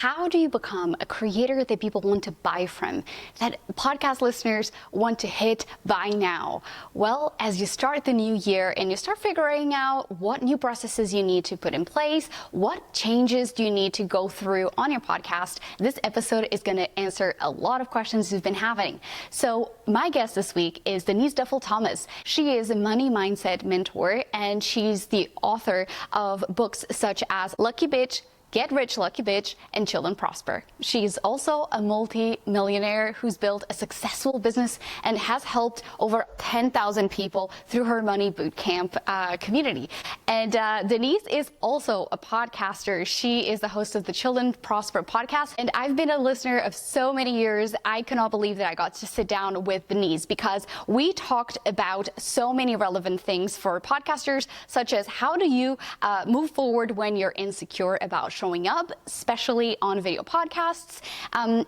How do you become a creator that people want to buy from, that podcast listeners want to hit buy now? Well, as you start the new year and you start figuring out what new processes you need to put in place, what changes do you need to go through on your podcast, this episode is going to answer a lot of questions you've been having. So my guest this week is Denise Duffield-Thomas. She is a money mindset mentor, and she's the author of books such as Lucky Bitch, Get Rich Lucky Bitch, and Chill and Prosper. She's also a multi-millionaire who's built a successful business and has helped over 10,000 people through her money bootcamp community. And Denise is also a podcaster. She is the host of the Chill and Prosper podcast. And I've been a listener of so many years. I cannot believe that I got to sit down with Denise because we talked about so many relevant things for podcasters, such as how do you move forward when you're insecure about showing up, especially on video podcasts,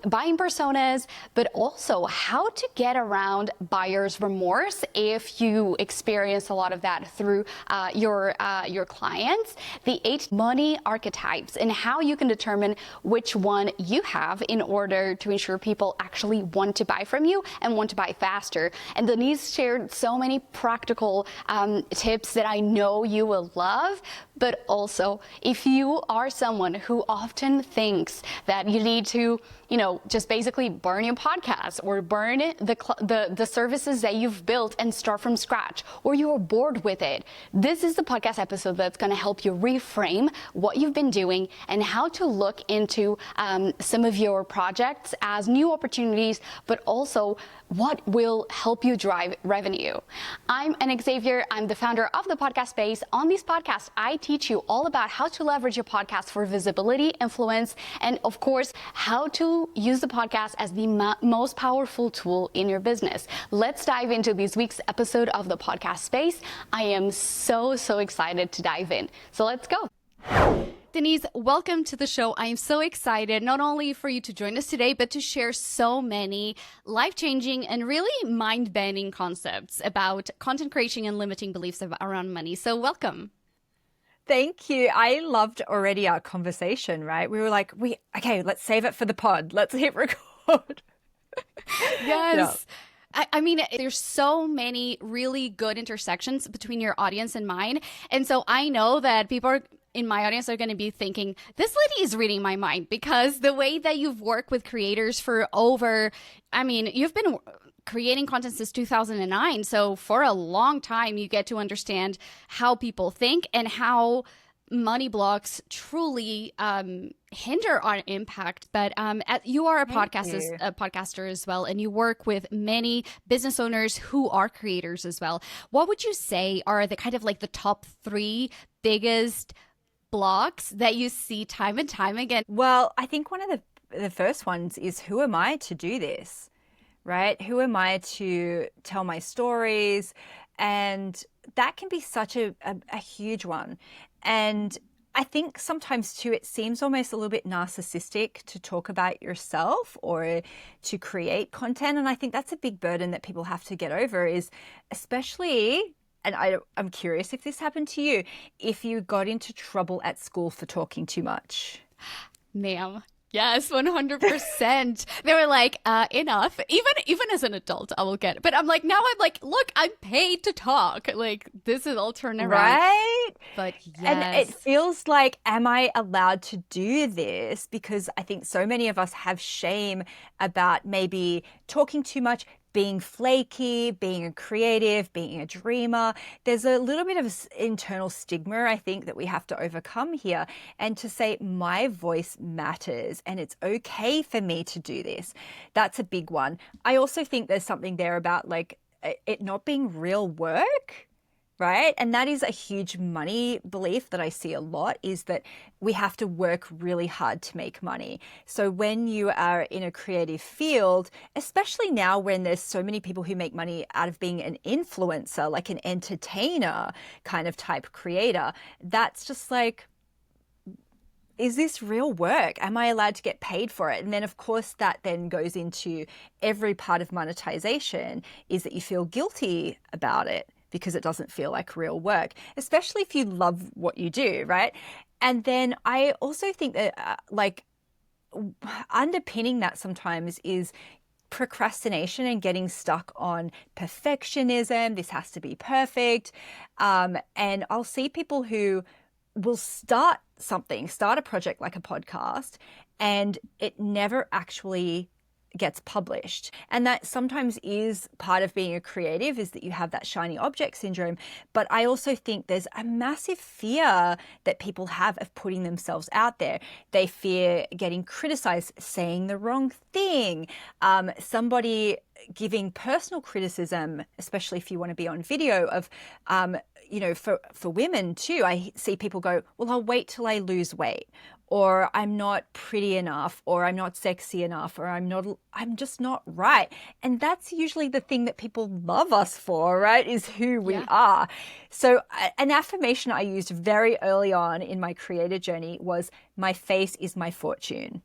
buying personas, but also how to get around buyer's remorse if you experience a lot of that through your clients, the 8 money archetypes, and how you can determine which one you have in order to ensure people actually want to buy from you and want to buy faster. And Denise shared so many practical tips that I know you will love. But also, if you are someone who often thinks that you need to, just basically burn your podcast or burn the services that you've built and start from scratch, or you're bored with it, this is the podcast episode that's going to help you reframe what you've been doing and how to look into some of your projects as new opportunities, but also what will help you drive revenue. I'm Anna Xavier. I'm the founder of the Podcast Space. On this podcast, I teach you all about how to leverage your podcast for visibility, influence, and of course, how to use the podcast as the most powerful tool in your business. Let's dive into this week's episode of the Podcast Space. I am so excited to dive in. So let's go. Denise, welcome to the show. I am so excited not only for you to join us today, but to share so many life-changing and really mind-bending concepts about content creation and limiting beliefs around money. So welcome. Thank you. I loved already our conversation, right? We were like, okay, let's save it for the pod. Let's hit record. Yes. Yeah. I mean, there's so many really good intersections between your audience and mine. And so I know that people in my audience are going to be thinking, this lady is reading my mind, because the way that you've worked with creators for you've been creating content since 2009. So for a long time, you get to understand how people think and how money blocks truly hinder our impact. But you are a podcaster as well, and you work with many business owners who are creators as well. What would you say are the kind of like the top 3 biggest blocks that you see time and time again? Well, I think one of the first ones is, who am I to do this, right? Who am I to tell my stories? And that can be such a huge one. And I think sometimes too, it seems almost a little bit narcissistic to talk about yourself or to create content. And I think that's a big burden that people have to get over, is especially, and I'm curious if this happened to you, if you got into trouble at school for talking too much. Ma'am. Yes, 100%. They were like, enough. Even as an adult, I will get it. But I'm like, look, I'm paid to talk. Like, this is all turned around. Right? But yes. And it feels like, am I allowed to do this? Because I think so many of us have shame about maybe talking too much, being flaky, being a creative, being a dreamer. There's a little bit of internal stigma, I think, that we have to overcome here. And to say, my voice matters and it's okay for me to do this. That's a big one. I also think there's something there about like it not being real work. Right? And that is a huge money belief that I see a lot, is that we have to work really hard to make money. So when you are in a creative field, especially now when there's so many people who make money out of being an influencer, like an entertainer kind of type creator, that's just like, is this real work? Am I allowed to get paid for it? And then of course that then goes into every part of monetization, is that you feel guilty about it, because it doesn't feel like real work, especially if you love what you do, right? And then I also think that underpinning that sometimes is procrastination and getting stuck on perfectionism. This has to be perfect. And I'll see people who will start a project like a podcast, and it never actually gets published. And that sometimes is part of being a creative, is that you have that shiny object syndrome. But I also think there's a massive fear that people have of putting themselves out there. They fear getting criticized, saying the wrong thing, somebody giving personal criticism, especially if you want to be on video, of for women too. I see people go, well, I'll wait till I lose weight, or I'm not pretty enough, or I'm not sexy enough, or I'm just not right. And that's usually the thing that people love us for, right? Is who we are. So an affirmation I used very early on in my creator journey was, my face is my fortune.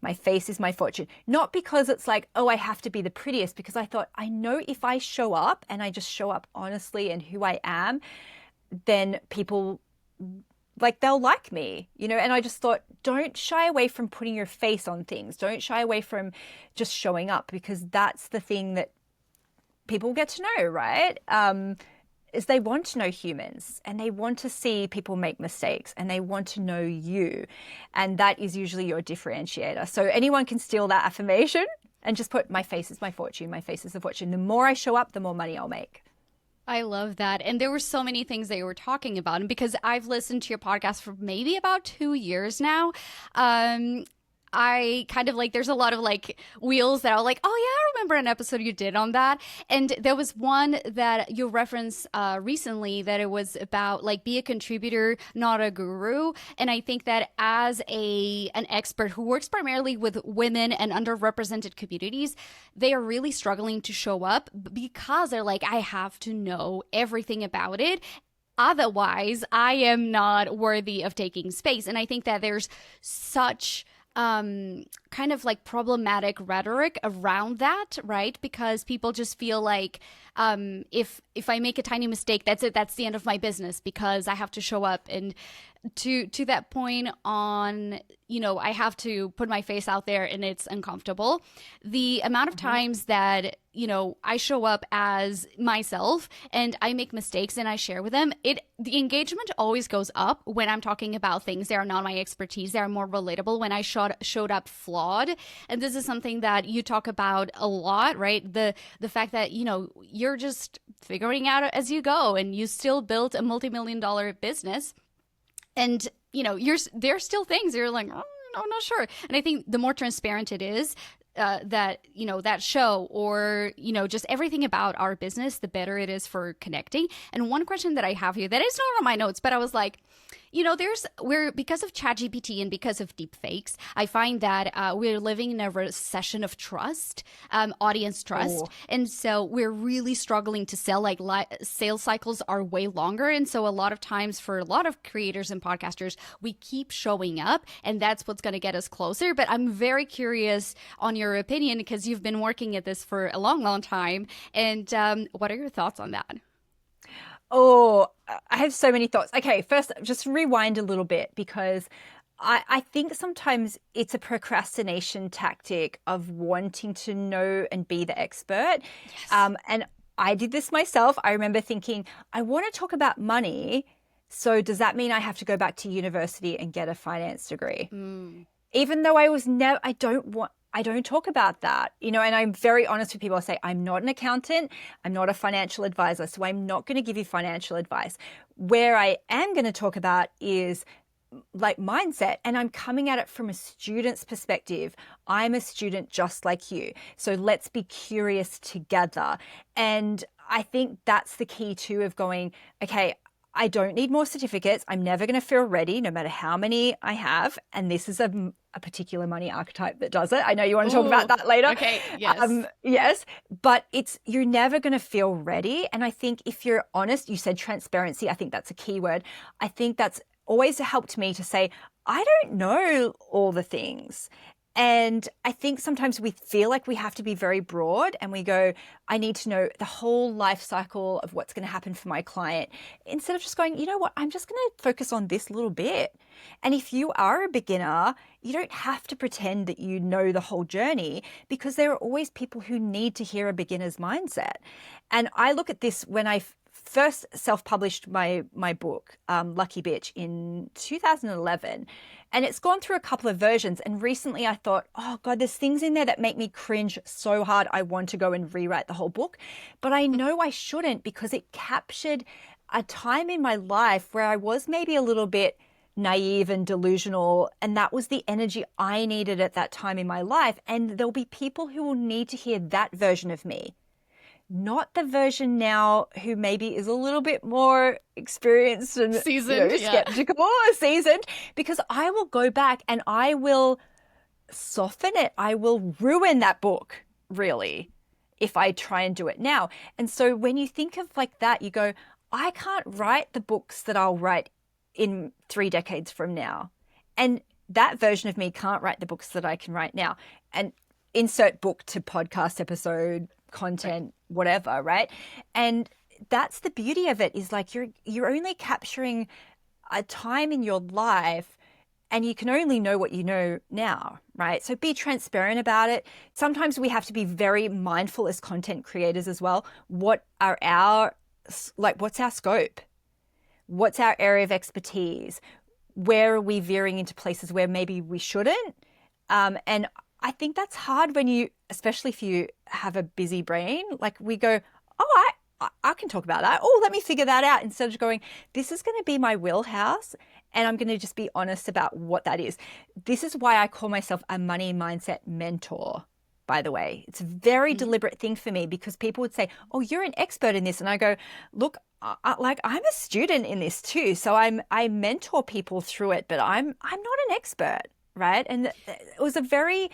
My face is my fortune. Not because it's like, oh, I have to be the prettiest, because I thought, I know if I show up and I just show up honestly and who I am, then people, like, they'll like me, and I just thought, don't shy away from putting your face on things. Don't shy away from just showing up, because that's the thing that people get to know, right? Is they want to know humans, and they want to see people make mistakes, and they want to know you. And that is usually your differentiator. So anyone can steal that affirmation and just put, my face is my fortune. My face is the fortune. The more I show up, the more money I'll make. I love that. And there were so many things that you were talking about. And because I've listened to your podcast for maybe about 2 years now, I kind of there's a lot of wheels that I was like, oh yeah, I remember an episode you did on that. And there was one that you referenced recently that it was about be a contributor, not a guru. And I think that as an expert who works primarily with women and underrepresented communities, they are really struggling to show up because they're like, I have to know everything about it. Otherwise, I am not worthy of taking space. And I think that there's such kind of problematic rhetoric around that, right? Because people just feel like if I make a tiny mistake, that's it, that's the end of my business, because I have to show up. And to that point on, I have to put my face out there and it's uncomfortable. The amount of times that, I show up as myself and I make mistakes and I share with them, the engagement always goes up when I'm talking about things that are not my expertise. They are more relatable when I showed up flawed. And this is something that you talk about a lot, right? The fact that, you're just figuring out as you go, and you still built a multi-million-dollar business. And, there's still things you're like, oh, I'm not sure. And I think the more transparent it is, that show, or just everything about our business, the better it is for connecting. And one question that I have here that is not on my notes, but I was like, because of ChatGPT and because of deepfakes, I find that we're living in a recession of trust, audience trust. Oh. And so we're really struggling to sell. Sales cycles are way longer. And so a lot of times for a lot of creators and podcasters, we keep showing up, and that's what's going to get us closer. But I'm very curious on your opinion, because you've been working at this for a long, long time. And what are your thoughts on that? Oh, I have so many thoughts. Okay, first, just rewind a little bit, because I think sometimes it's a procrastination tactic of wanting to know and be the expert. Yes. And I did this myself. I remember thinking, I want to talk about money. So does that mean I have to go back to university and get a finance degree? Even though I don't talk about that, and I'm very honest with people. I say, I'm not an accountant. I'm not a financial advisor. So I'm not going to give you financial advice. Where I am going to talk about is mindset, and I'm coming at it from a student's perspective. I'm a student just like you. So let's be curious together. And I think that's the key too, of going, okay, I don't need more certificates. I'm never going to feel ready, no matter how many I have. And this is a particular money archetype that does it. I know you want to talk about that later. Okay, yes. Yes, but you're never going to feel ready. And I think if you're honest, you said transparency. I think that's a key word. I think that's always helped me to say, I don't know all the things. And I think sometimes we feel like we have to be very broad, and we go, I need to know the whole life cycle of what's going to happen for my client, instead of just going, you know what, I'm just going to focus on this little bit. And if you are a beginner, you don't have to pretend that you know the whole journey, because there are always people who need to hear a beginner's mindset. And I look at this when I first self-published my book, Lucky Bitch, in 2011. And it's gone through a couple of versions. And recently I thought, oh God, there's things in there that make me cringe so hard. I want to go and rewrite the whole book. But I know I shouldn't, because it captured a time in my life where I was maybe a little bit naive and delusional. And that was the energy I needed at that time in my life. And there'll be people who will need to hear that version of me, not the version now who maybe is a little bit more experienced and seasoned, skeptical or seasoned, because I will go back and I will soften it. I will ruin that book, really, if I try and do it now. And so when you think of like that, you go, I can't write the books that I'll write in 3 decades from now. And that version of me can't write the books that I can write now. And insert book to podcast episode, content, whatever, right? And that's the beauty of it, is like you're only capturing a time in your life, and you can only know what you know now, right? So be transparent about it. Sometimes we have to be very mindful as content creators as well. What's our scope? What's our area of expertise? Where are we veering into places where maybe we shouldn't? And I think that's hard when especially if you have a busy brain, like we go, oh, I can talk about that. Oh, let me figure that out. Instead of going, this is going to be my wheelhouse, and I'm going to just be honest about what that is. This is why I call myself a money mindset mentor, by the way. It's a very deliberate thing for me, because people would say, oh, you're an expert in this. And I go, look, I'm a student in this too. So I mentor people through it, but I'm not an expert, right? And it was a very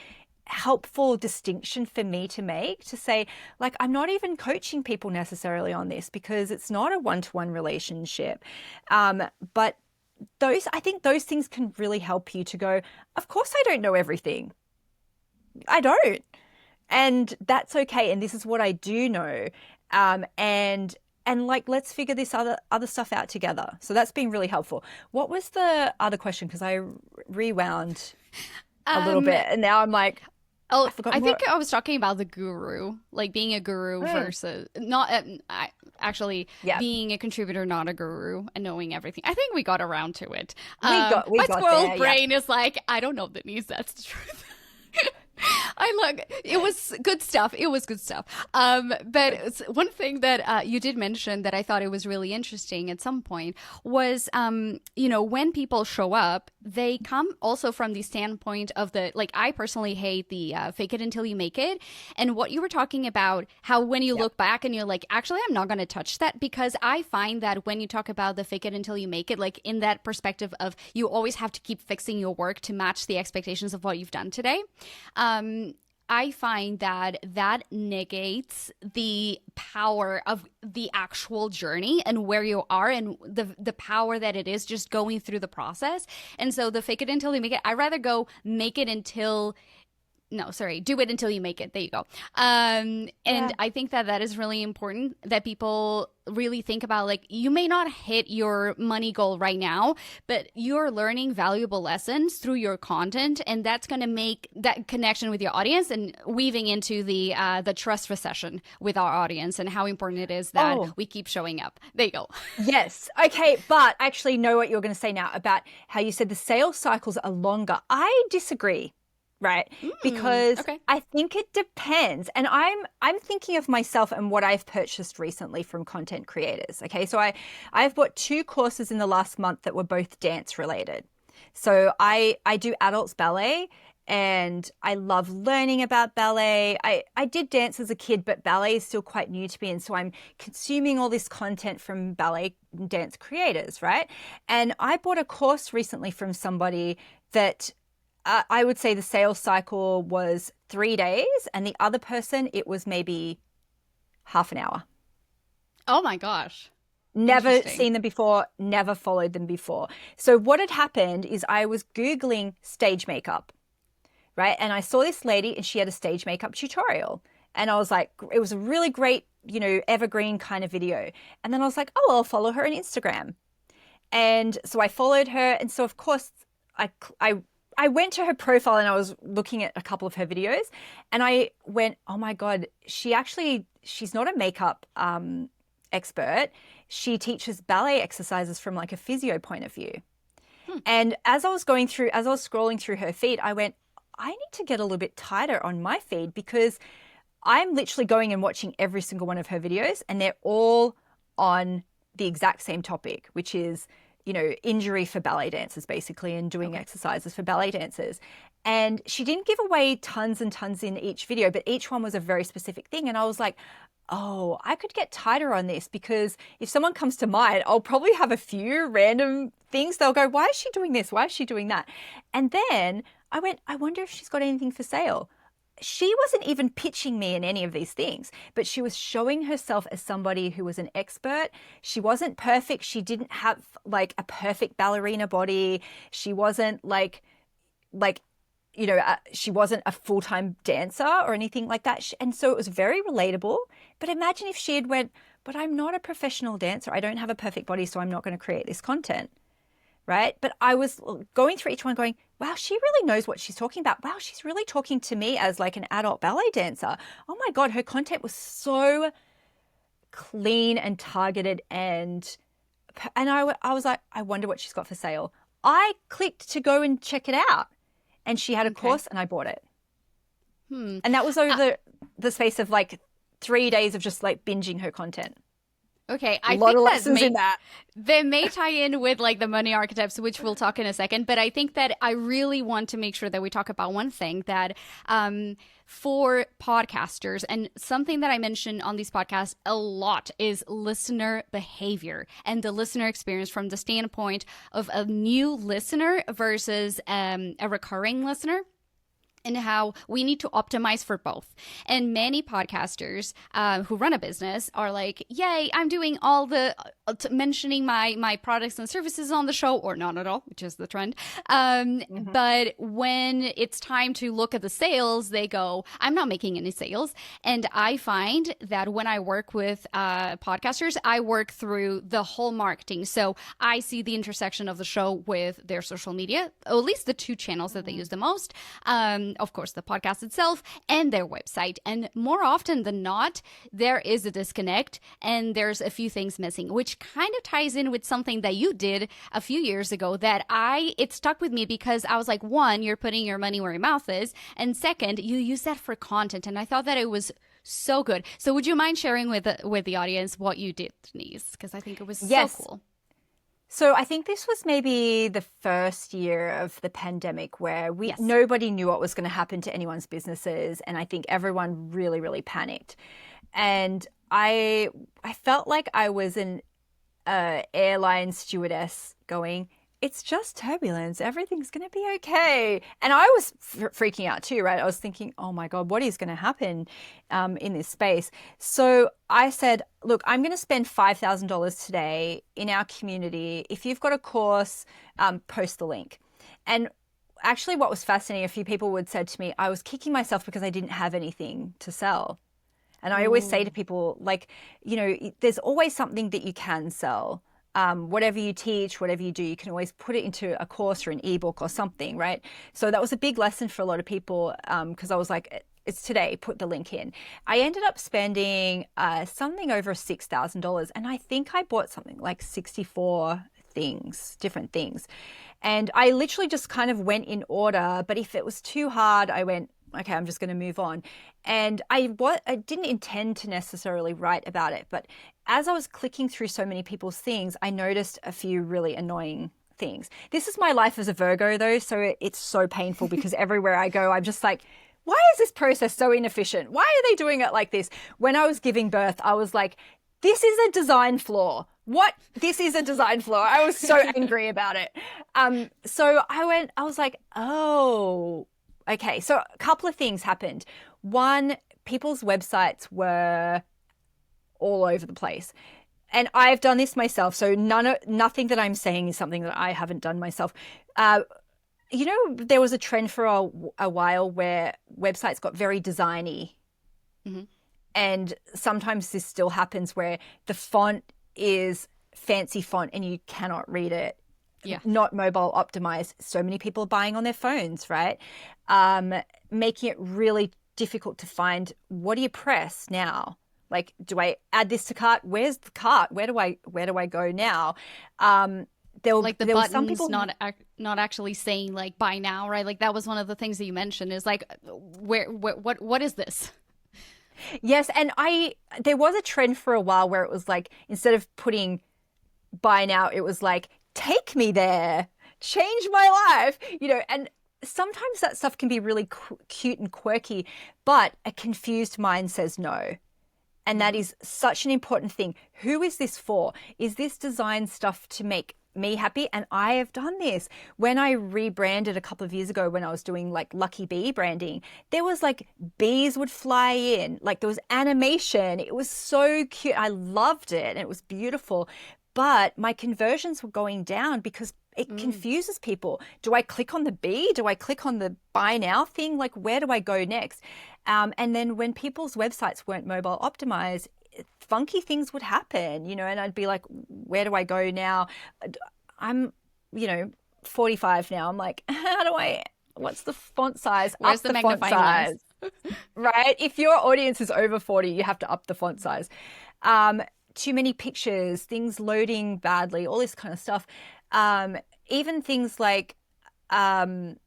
helpful distinction for me to make, to say, like, I'm not even coaching people necessarily on this, because it's not a one-to-one relationship. But I think those things can really help you to go, of course I don't know everything. I don't. And that's okay. And this is what I do know. And like, let's figure this other stuff out together. So that's been really helpful. What was the other question? Because I rewound a little bit, and now I'm like, oh, I think I was talking about the guru, like being a guru versus not being a contributor, not a guru, and knowing everything. I think we got around to it. My squirrel brain is like, I don't know, Denise, that's the truth. It was good stuff. But one thing that you did mention that I thought it was really interesting at some point was, when people show up, they come also from the standpoint of I personally hate the fake it until you make it. And what you were talking about, how when you look back and you're like, actually, I'm not going to touch that, because I find that when you talk about the fake it until you make it, like in that perspective of you always have to keep fixing your work to match the expectations of what you've done today. I find that negates the power of the actual journey and where you are, and the power that it is just going through the process. And so the fake it until you make it, I'd rather go do it until you make it. There you go. And I think that is really important, that people really think about, like, you may not hit your money goal right now, but you're learning valuable lessons through your content, and that's going to make that connection with your audience, and weaving into the trust recession with our audience, and how important it is that we keep showing up. There you go. Yes. Okay. But I actually know what you're going to say now about how you said the sales cycles are longer. I disagree. Right. Because I think it depends. And I'm thinking of myself and what I've purchased recently from content creators. Okay. So I've bought 2 courses in the last month that were both dance related. So I do adults ballet, and I love learning about ballet. I did dance as a kid, but ballet is still quite new to me. And so I'm consuming all this content from ballet dance creators. Right. And I bought a course recently from somebody that I would say the sales cycle was 3 days, and the other person, it was maybe half an hour. Oh my gosh. Never seen them before, never followed them before. So what had happened is I was Googling stage makeup, right? And I saw this lady, and she had a stage makeup tutorial. And I was like, it was a really great, evergreen kind of video. And then I was like, oh, I'll follow her on Instagram. And so I followed her. And so, of course, I I went to her profile and I was looking at a couple of her videos and I went, oh my God, she's not a makeup expert. She teaches ballet exercises from like a physio point of view. And as I was scrolling through her feed, I went, I need to get a little bit tighter on my feed because I'm literally going and watching every single one of her videos and they're all on the exact same topic, which is, you know, injury for ballet dancers basically and doing exercises for ballet dancers. And she didn't give away tons and tons in each video, but each one was a very specific thing. And I was like, oh, I could get tighter on this because if someone comes to mind, I'll probably have a few random things. They'll go, why is she doing this? Why is she doing that? And then I went, I wonder if she's got anything for sale. She wasn't even pitching me in any of these things, but she was showing herself as somebody who was an expert. She wasn't perfect. She didn't have like a perfect ballerina body. She wasn't like, you know, she wasn't a full-time dancer or anything like that. And so it was very relatable. But imagine if she had went, but I'm not a professional dancer. I don't have a perfect body, so I'm not going to create this content. Right? But I was going through each one going, wow, she really knows what she's talking about. Wow, she's really talking to me as like an adult ballet dancer. Oh my God, her content was so clean and targeted and I was like, I wonder what she's got for sale. I clicked to go and check it out and she had a course and I bought it. And that was over the space of like 3 days of just like binging her content. Okay, I think of lessons in that. They may tie in with like the money archetypes, which we'll talk in a second. But I think that I really want to make sure that we talk about one thing that for podcasters, and something that I mention on these podcasts a lot is listener behavior and the listener experience from the standpoint of a new listener versus a recurring listener. And how we need to optimize for both. And many podcasters who run a business are like, yay, I'm doing all the mentioning my products and services on the show, or not at all, which is the trend. But when it's time to look at the sales, they go, I'm not making any sales. And I find that when I work with podcasters, I work through the whole marketing. So I see the intersection of the show with their social media, or at least the two channels that they use the most. Of course, the podcast itself and their website. And more often than not, there is a disconnect and there's a few things missing, which kind of ties in with something that you did a few years ago that it stuck with me because I was like, one, you're putting your money where your mouth is. And second, you use that for content. And I thought that it was so good. So would you mind sharing with the audience what you did, Denise? Because I think it was so cool. So I think this was maybe the first year of the pandemic where nobody knew what was going to happen to anyone's businesses. And I think everyone really, really panicked. And I felt like I was an airline stewardess going, it's just turbulence. Everything's going to be okay. And I was freaking out too, right? I was thinking, oh my God, what is going to happen in this space? So I said, look, I'm going to spend $5,000 today in our community. If you've got a course, post the link. And actually what was fascinating, a few people would say to me, I was kicking myself because I didn't have anything to sell. And I always say to people, like, you know, there's always something that you can sell. Whatever you teach, whatever you do, you can always put it into a course or an ebook or something, right? So that was a big lesson for a lot of people because I was like, it's today, put the link in. I ended up spending something over $6,000 and I think I bought something like 64 different things. And I literally just kind of went in order, but if it was too hard, I went, okay, I'm just going to move on. And I didn't intend to necessarily write about it, but as I was clicking through so many people's things, I noticed a few really annoying things. This is my life as a Virgo though, so it's so painful because everywhere I go, I'm just like, why is this process so inefficient? Why are they doing it like this? When I was giving birth, I was like, this is a design flaw. What? This is a design flaw. I was so angry about it. So I was like, oh, okay. So a couple of things happened. One, people's websites were all over the place. And I've done this myself. So nothing that I'm saying is something that I haven't done myself. You know, there was a trend for a while where websites got very designy. Mm-hmm. And sometimes this still happens where the font is fancy font and you cannot read it Yeah. not mobile optimized. So many people are buying on their phones, right? Making it really difficult to find, what do you press now? Like, do I add this to cart? Where's the cart? Where do I go now? Like the there were some buttons people not actually saying like buy now, right? Like that was one of the things that you mentioned is like, what is this? Yes, and there was a trend for a while where it was like, instead of putting buy now, it was like, take me there, change my life, and sometimes that stuff can be really cute and quirky, but a confused mind says no. And that is such an important thing. Who is this for? Is this design stuff to make me happy? And I have done this. When I rebranded a couple of years ago, when I was doing like Lucky Bee branding, there was like bees would fly in, like there was animation. It was so cute. I loved it and it was beautiful. But my conversions were going down because it confuses people. Do I click on the bee? Do I click on the buy now thing? Like, where do I go next? And then when people's websites weren't mobile optimized, funky things would happen, and I'd be like, where do I go now? I'm, 45 now. I'm like, what's the font size? Where's up the font magnifying size, right? If your audience is over 40, you have to up the font size. Too many pictures, things loading badly, all this kind of stuff. Even things like, payment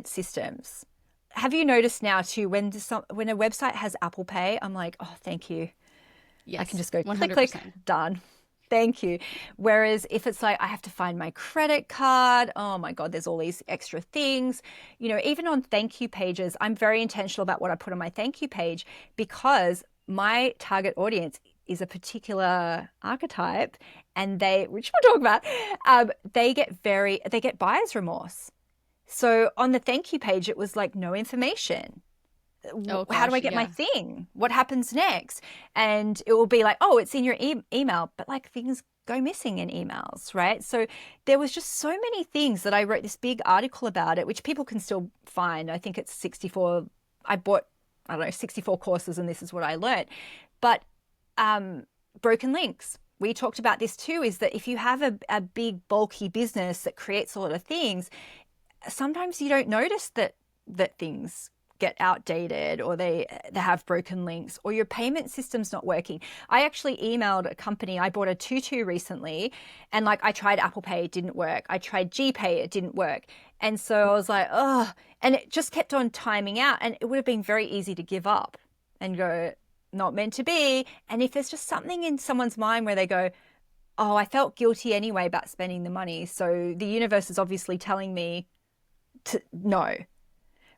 systems. Have you noticed now too, when a website has Apple Pay, I'm like, oh, thank you. Yes, I can just go 100%. click, done. Thank you. Whereas if it's like, I have to find my credit card, oh my God, there's all these extra things. Even on thank you pages, I'm very intentional about what I put on my thank you page, because my target audience is a particular archetype, and which we'll talk about, they get buyer's remorse. So on the thank you page, it was like no information. Oh, gosh, how do I get my thing? What happens next? And it will be like, oh, it's in your email, but like things go missing in emails, right? So there was just so many things that I wrote this big article about it, which people can still find. I think it's 64. I bought, 64 courses, and this is what I learned. But broken links. We talked about this too, is that if you have a big bulky business that creates a lot of things, sometimes you don't notice that things get outdated, or they have broken links, or your payment system's not working. I actually emailed a company. I bought a tutu recently, and like I tried Apple Pay, it didn't work. I tried GPay, it didn't work. And so I was like, oh, and it just kept on timing out, and it would have been very easy to give up and go, not meant to be. And if there's just something in someone's mind where they go, oh, I felt guilty anyway about spending the money, so the universe is obviously telling me to no,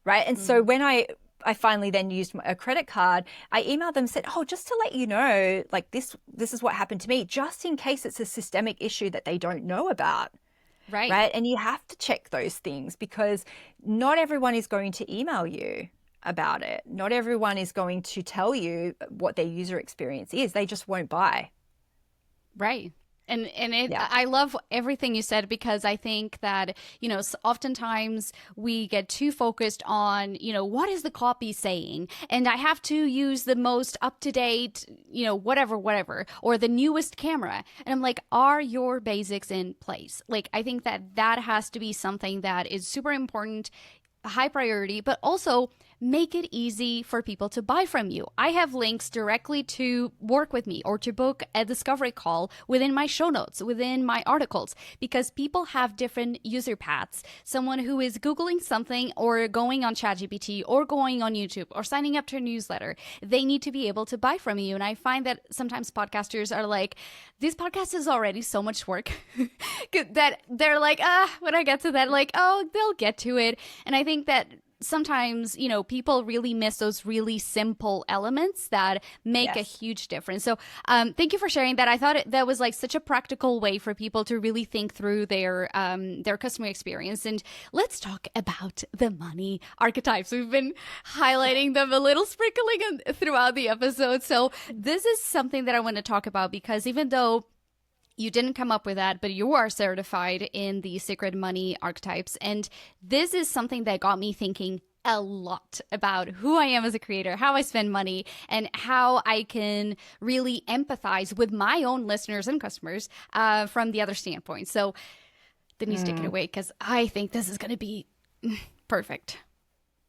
right? And so when I finally then used a credit card, I emailed them and said, oh, just to let you know, like this is what happened to me, just in case it's a systemic issue that they don't know about. Right. And you have to check those things, because not everyone is going to email you about it. Not everyone is going to tell you what their user experience is. They just won't buy. Right. I love everything you said, because I think that, oftentimes we get too focused on, what is the copy saying? And I have to use the most up-to-date, whatever, or the newest camera. And I'm like, are your basics in place? Like, I think that has to be something that is super important, high priority, but also make it easy for people to buy from you. I have links directly to work with me or to book a discovery call within my show notes, within my articles, because people have different user paths. Someone who is Googling something or going on ChatGPT or going on YouTube or signing up to a newsletter, they need to be able to buy from you. And I find that sometimes podcasters are like, this podcast is already so much work that they're like, when I get to that, like, oh, they'll get to it. And I think that sometimes, people really miss those really simple elements that make a huge difference. So thank you for sharing that. I thought that was like such a practical way for people to really think through their customer experience. And let's talk about the money archetypes. We've been highlighting them a little, sprinkling throughout the episode. So this is something that I want to talk about, because even though you didn't come up with that, but you are certified in the Sacred Money Archetypes. And this is something that got me thinking a lot about who I am as a creator, how I spend money, and how I can really empathize with my own listeners and customers from the other standpoint. So Denise, take it away, because I think this is going to be perfect.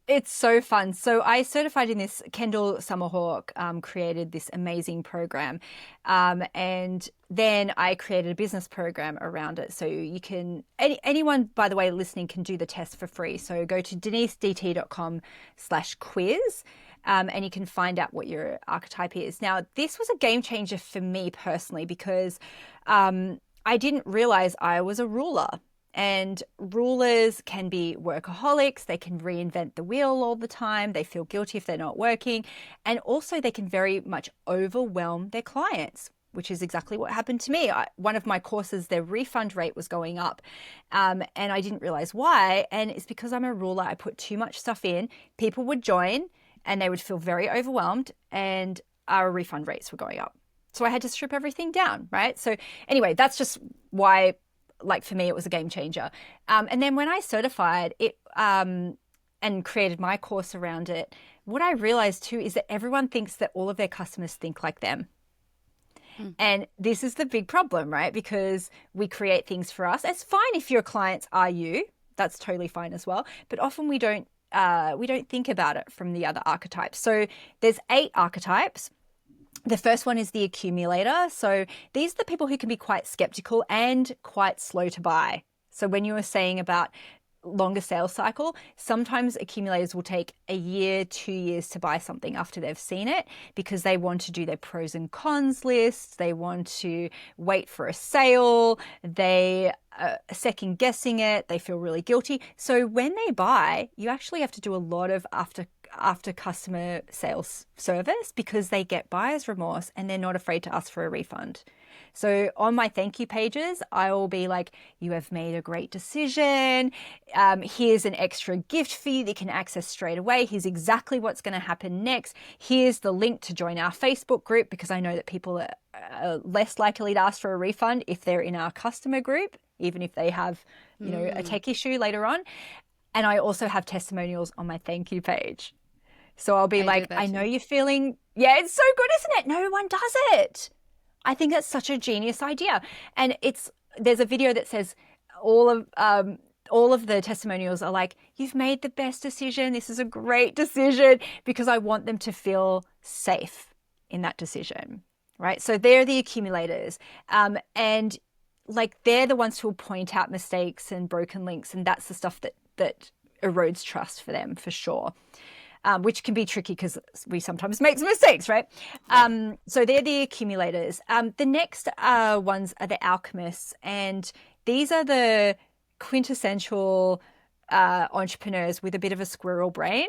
It's so fun. So I certified in this. Kendall Summerhawk created this amazing program. And then I created a business program around it. So you can, anyone, by the way, listening can do the test for free. So go to denisedt.com/quiz. And you can find out what your archetype is. Now, this was a game changer for me personally, because I didn't realize I was a ruler. And rulers can be workaholics. They can reinvent the wheel all the time. They feel guilty if they're not working. And also they can very much overwhelm their clients, which is exactly what happened to me. One of my courses, their refund rate was going up, and I didn't realize why. And it's because I'm a ruler. I put too much stuff in. People would join and they would feel very overwhelmed, and our refund rates were going up. So I had to strip everything down, right? So anyway, that's just why, like, for me, it was a game changer. And then when I certified it and created my course around it, what I realized too is that everyone thinks that all of their customers think like them. And this is the big problem, right? Because we create things for us. It's fine if your clients are you. That's totally fine as well. But often we don't think about it from the other archetypes. So there's 8 archetypes. The first one is the accumulator. So these are the people who can be quite skeptical and quite slow to buy. So when you were saying about longer sales cycle, sometimes accumulators will take a year, 2 years to buy something after they've seen it, because they want to do their pros and cons lists. They want to wait for a sale. They are second guessing it. They feel really guilty. So when they buy, you actually have to do a lot of after customer sales service, because they get buyer's remorse and they're not afraid to ask for a refund. So on my thank you pages, I will be like, you have made a great decision. Here's an extra gift for you that you can access straight away. Here's exactly what's going to happen next. Here's the link to join our Facebook group, because I know that people are less likely to ask for a refund if they're in our customer group, even if they have, a tech issue later on. And I also have testimonials on my thank you page. So I'll be like, I know you're feeling, it's so good, isn't it? No one does it. I think that's such a genius idea. And there's a video that says all of the testimonials are like, you've made the best decision. This is a great decision, because I want them to feel safe in that decision, right? So they're the accumulators. And like, they're the ones who will point out mistakes and broken links. And that's the stuff that erodes trust for them, for sure. Which can be tricky because we sometimes make mistakes, right? So they're the accumulators. The next ones are the alchemists. And these are the quintessential entrepreneurs with a bit of a squirrel brain.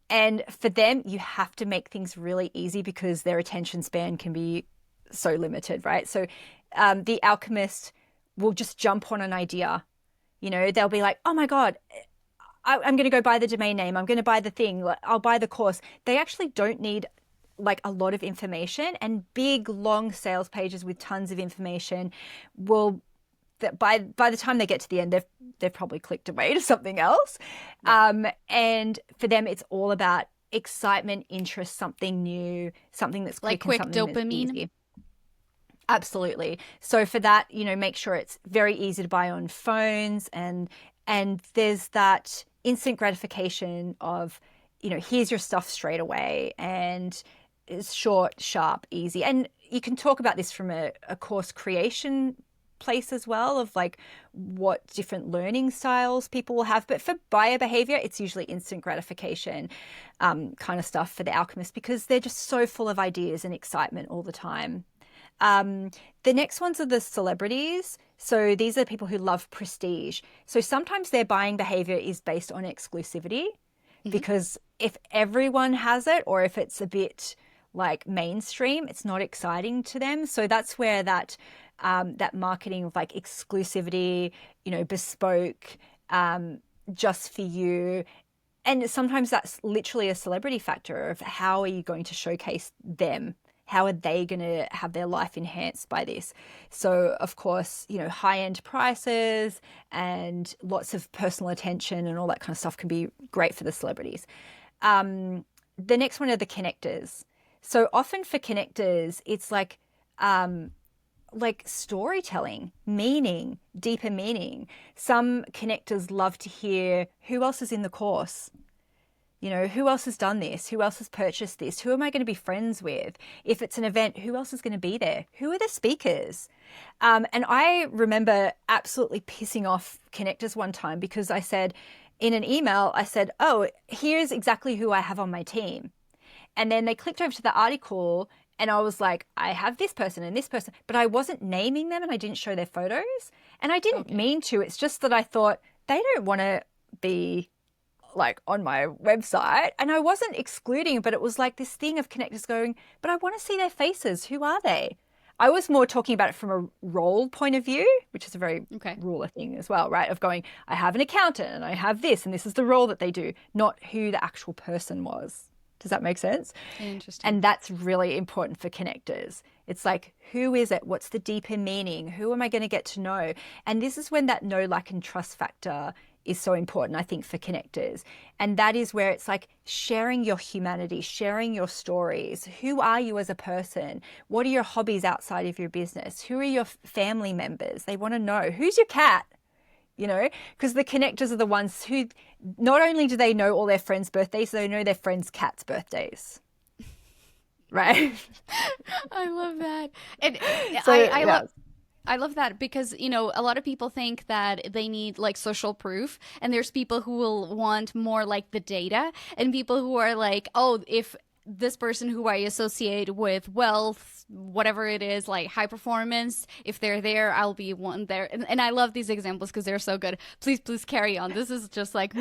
And for them, you have to make things really easy, because their attention span can be so limited, right? So the alchemist will just jump on an idea. They'll be like, oh my God, I'm going to go buy the domain name. I'm going to buy the thing. I'll buy the course. They actually don't need like a lot of information, and big, long sales pages with tons of information will, by the time they get to the end, they've probably clicked away to something else. Yeah. And for them, it's all about excitement, interest, something new, something that's quick, like and something dopamine. That's easy. Absolutely. So for that, make sure it's very easy to buy on phones, and there's that instant gratification of, here's your stuff straight away, and it's short, sharp, easy. And you can talk about this from a course creation place as well, of like what different learning styles people will have. But for buyer behavior, it's usually instant gratification kind of stuff for the alchemist, because they're just so full of ideas and excitement all the time. The next ones are the celebrities. So these are people who love prestige. So sometimes their buying behavior is based on exclusivity, because if everyone has it, or if it's a bit like mainstream, it's not exciting to them. So that's where that marketing of like exclusivity, bespoke, just for you. And sometimes that's literally a celebrity factor of how are you going to showcase them? how are they going to have their life enhanced by this? So, of course, high-end prices and lots of personal attention and all that kind of stuff can be great for the celebrities. The next one are the connectors. So often for connectors, it's like storytelling, meaning, deeper meaning. Some connectors love to hear who else is in the course. Who else has done this? Who else has purchased this? Who am I going to be friends with? If it's an event, who else is going to be there? Who are the speakers? And I remember absolutely pissing off connectors one time because I said in an email, oh, here's exactly who I have on my team. And then they clicked over to the article and I was like, I have this person and this person, but I wasn't naming them and I didn't show their photos. And I didn't mean to. It's just that I thought they don't want to be like on my website, and I wasn't excluding, but it was like this thing of connectors going, but I want to see their faces. Who are they? I was more talking about it from a role point of view, which is a very ruler thing as well, right? Of going, I have an accountant and I have this, and this is the role that they do, not who the actual person was. Does that make sense? Interesting. And that's really important for connectors. It's like, who is it? What's the deeper meaning? Who am I going to get to know? And this is when that know, like, and trust factor is so important, I think, for connectors. And that is where it's like sharing your humanity, sharing your stories. Who are you as a person? What are your hobbies outside of your business? Who are your family members? They want to know. Who's your cat? Because the connectors are the ones who not only do they know all their friends' birthdays, they know their friends' cats' birthdays. Right? I love that. And so, I love that because, a lot of people think that they need like social proof, and there's people who will want more like the data, and people who are like, oh, if this person who I associate with wealth, whatever it is, like high performance, if they're there, I'll be one there. And I love these examples because they're so good. Please carry on. This is just like,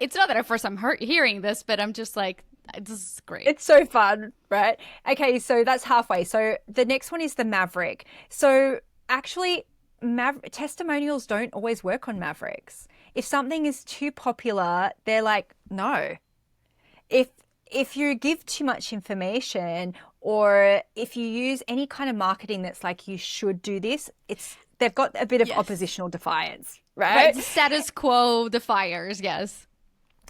it's not that at first I'm hearing this, but I'm just like, this is great. It's so fun, right? Okay, so that's halfway. So the next one is the maverick. So actually, testimonials don't always work on mavericks. If something is too popular, they're like, no. If you give too much information, or if you use any kind of marketing that's like, you should do this, they've got a bit of oppositional defiance, right? Status quo defiers, yes.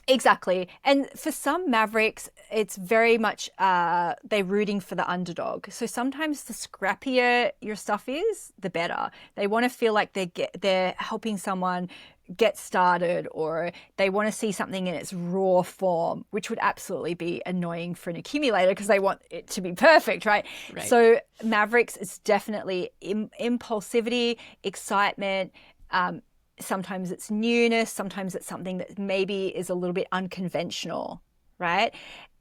Exactly. And for some mavericks, it's very much they're rooting for the underdog. So sometimes the scrappier your stuff is, the better. They want to feel like they're helping someone get started, or they want to see something in its raw form, which would absolutely be annoying for an accumulator because they want it to be perfect, right? So mavericks is definitely impulsivity, excitement. Sometimes it's newness. Sometimes it's something that maybe is a little bit unconventional, right?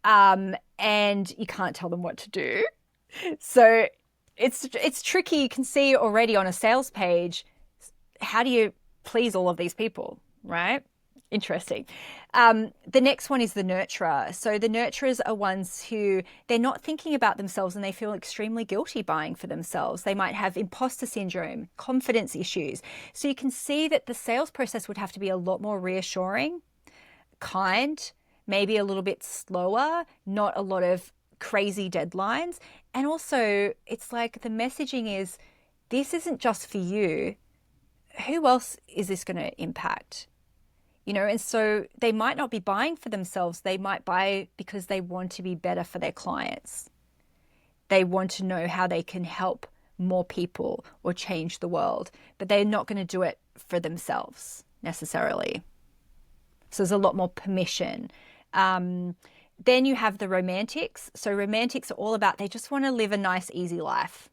And you can't tell them what to do. So it's tricky. You can see already on a sales page, how do you please all of these people, right? Interesting. The next one is the nurturer. So the nurturers are ones who they're not thinking about themselves and they feel extremely guilty buying for themselves. They might have imposter syndrome, confidence issues. So you can see that the sales process would have to be a lot more reassuring, kind, maybe a little bit slower, not a lot of crazy deadlines. And also it's like the messaging is, this isn't just for you. Who else is this going to impact? And so they might not be buying for themselves. They might buy because they want to be better for their clients. They want to know how they can help more people or change the world, but they're not going to do it for themselves necessarily. So there's a lot more permission. Then you have the romantics. So romantics are all about, they just want to live a nice, easy life.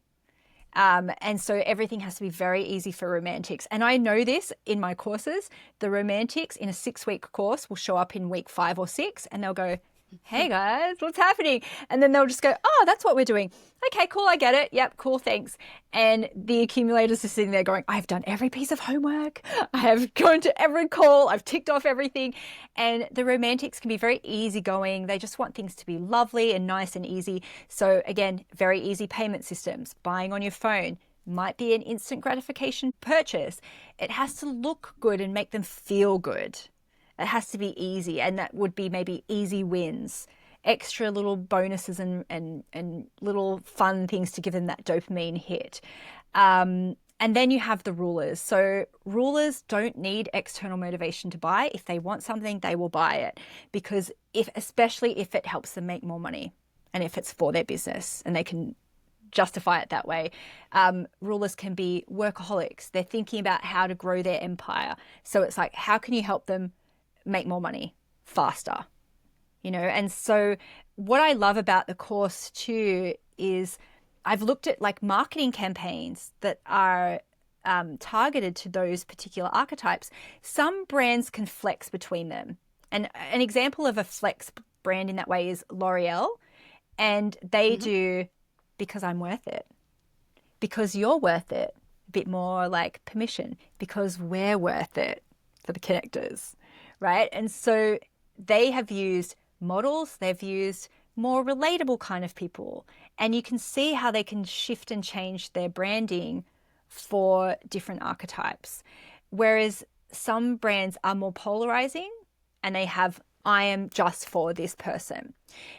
And so everything has to be very easy for romantics. And I know this in my courses. The romantics in a 6-week course will show up in week 5 or 6 and they'll go, hey guys, what's happening? And then they'll just go, oh, that's what we're doing. Okay, cool, I get it. Yep, cool, thanks. And the accumulators are sitting there going, I've done every piece of homework. I have gone to every call. I've ticked off everything. And the romantics can be very easygoing. They just want things to be lovely and nice and easy. So again, very easy payment systems. Buying on your phone might be an instant gratification purchase. It has to look good and make them feel good. It has to be easy, and that would be maybe easy wins. extra little bonuses and little fun things to give them that dopamine hit. And then you have the rulers. So rulers don't need external motivation to buy. If they want something, they will buy it, because especially if it helps them make more money and if it's for their business and they can justify it that way. Rulers can be workaholics. They're thinking about how to grow their empire. So it's like, how can you help them make more money faster? And so what I love about the course too is I've looked at like marketing campaigns that are targeted to those particular archetypes. Some brands can flex between them. And an example of a flex brand in that way is L'Oreal. And they do because I'm worth it, because you're worth it, a bit more like permission, because we're worth it for the connectors, right? And so they have used models, they've used more relatable kind of people, and you can see how they can shift and change their branding for different archetypes. Whereas some brands are more polarizing and they have, I am just for this person.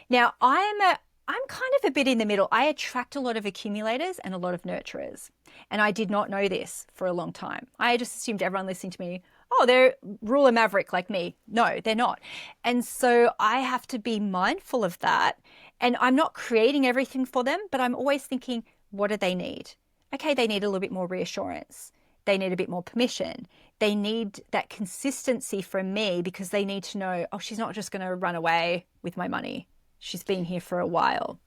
Now, I'm kind of a bit in the middle. I attract a lot of accumulators and a lot of nurturers. And I did not know this for a long time. I just assumed everyone listening to me, oh, they're ruler maverick like me. No, they're not. And so I have to be mindful of that. And I'm not creating everything for them, but I'm always thinking, what do they need? Okay, they need a little bit more reassurance. They need a bit more permission. They need that consistency from me, because they need to know, oh, she's not just going to run away with my money. She's been here for a while.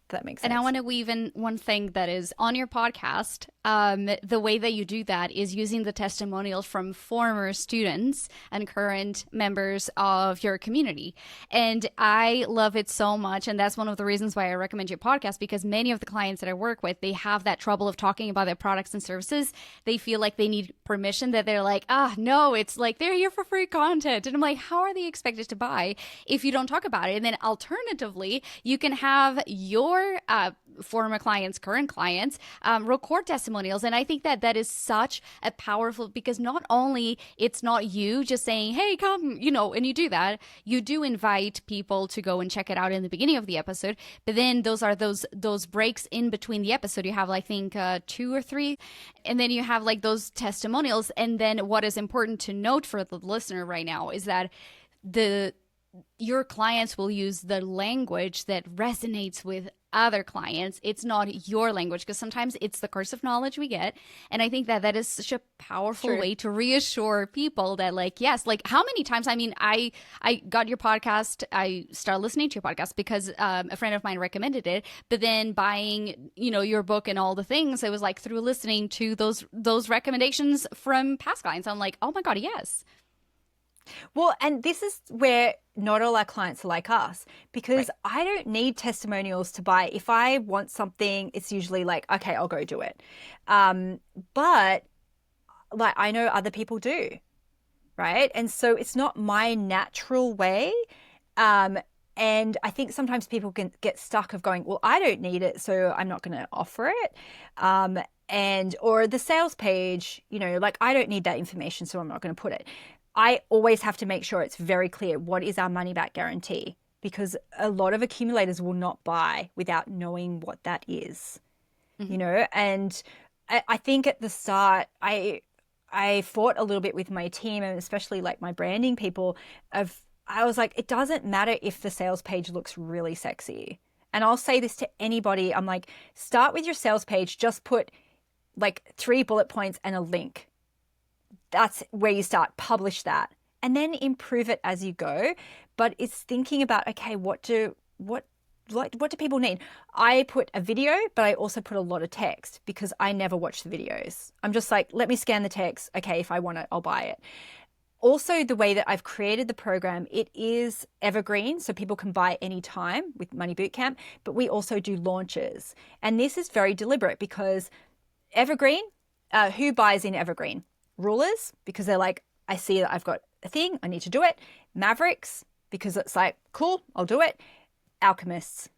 If that makes sense. And I want to weave in one thing that is on your podcast. The way that you do that is using the testimonials from former students and current members of your community. And I love it so much. And that's one of the reasons why I recommend your podcast, because many of the clients that I work with, they have that trouble of talking about their products and services. They feel like they need permission, that they're like, no, it's like they're here for free content. And I'm like, how are they expected to buy if you don't talk about it? And then alternatively, you can have your former clients, current clients, record testimonials. And I think that that is such a powerful, because not only it's not you just saying, hey, come, and you do that, you do invite people to go and check it out in the beginning of the episode. But then those are those breaks in between the episode. You have, I think, 2 or 3, and then you have like those testimonials. And then what is important to note for the listener right now is that your clients will use the language that resonates with other clients. It's not your language, because sometimes it's the curse of knowledge we get. And I think that that is such a powerful way to reassure people that, like, yes, like how many times, I got your podcast, I started listening to your podcast because a friend of mine recommended it, but then buying, your book and all the things, it was like through listening to those recommendations from past clients. I'm like, oh my God, yes. Well, and this is where not all our clients are like us, because I don't need testimonials to buy. If I want something, it's usually like, okay, I'll go do it. But like I know other people do, right? And so it's not my natural way. And I think sometimes people can get stuck of going, well, I don't need it, so I'm not going to offer it. Or the sales page, like I don't need that information, so I'm not going to put it. I always have to make sure it's very clear, what is our money back guarantee? Because a lot of accumulators will not buy without knowing what that is, and I think at the start, I fought a little bit with my team, and especially like my branding people, I was like, it doesn't matter if the sales page looks really sexy. And I'll say this to anybody. I'm like, start with your sales page, just put like 3 bullet points and a link. That's where you start, publish that, and then improve it as you go. But it's thinking about, okay, what do people need? I put a video, but I also put a lot of text, because I never watch the videos. I'm just like, let me scan the text. Okay, if I want it, I'll buy it. Also, the way that I've created the program, it is evergreen, so people can buy anytime with Money Bootcamp, but we also do launches. And this is very deliberate, because evergreen, who buys in evergreen? Rulers, because they're like, I see that I've got a thing, I need to do it. Mavericks, because it's like, cool, I'll do it. Alchemists,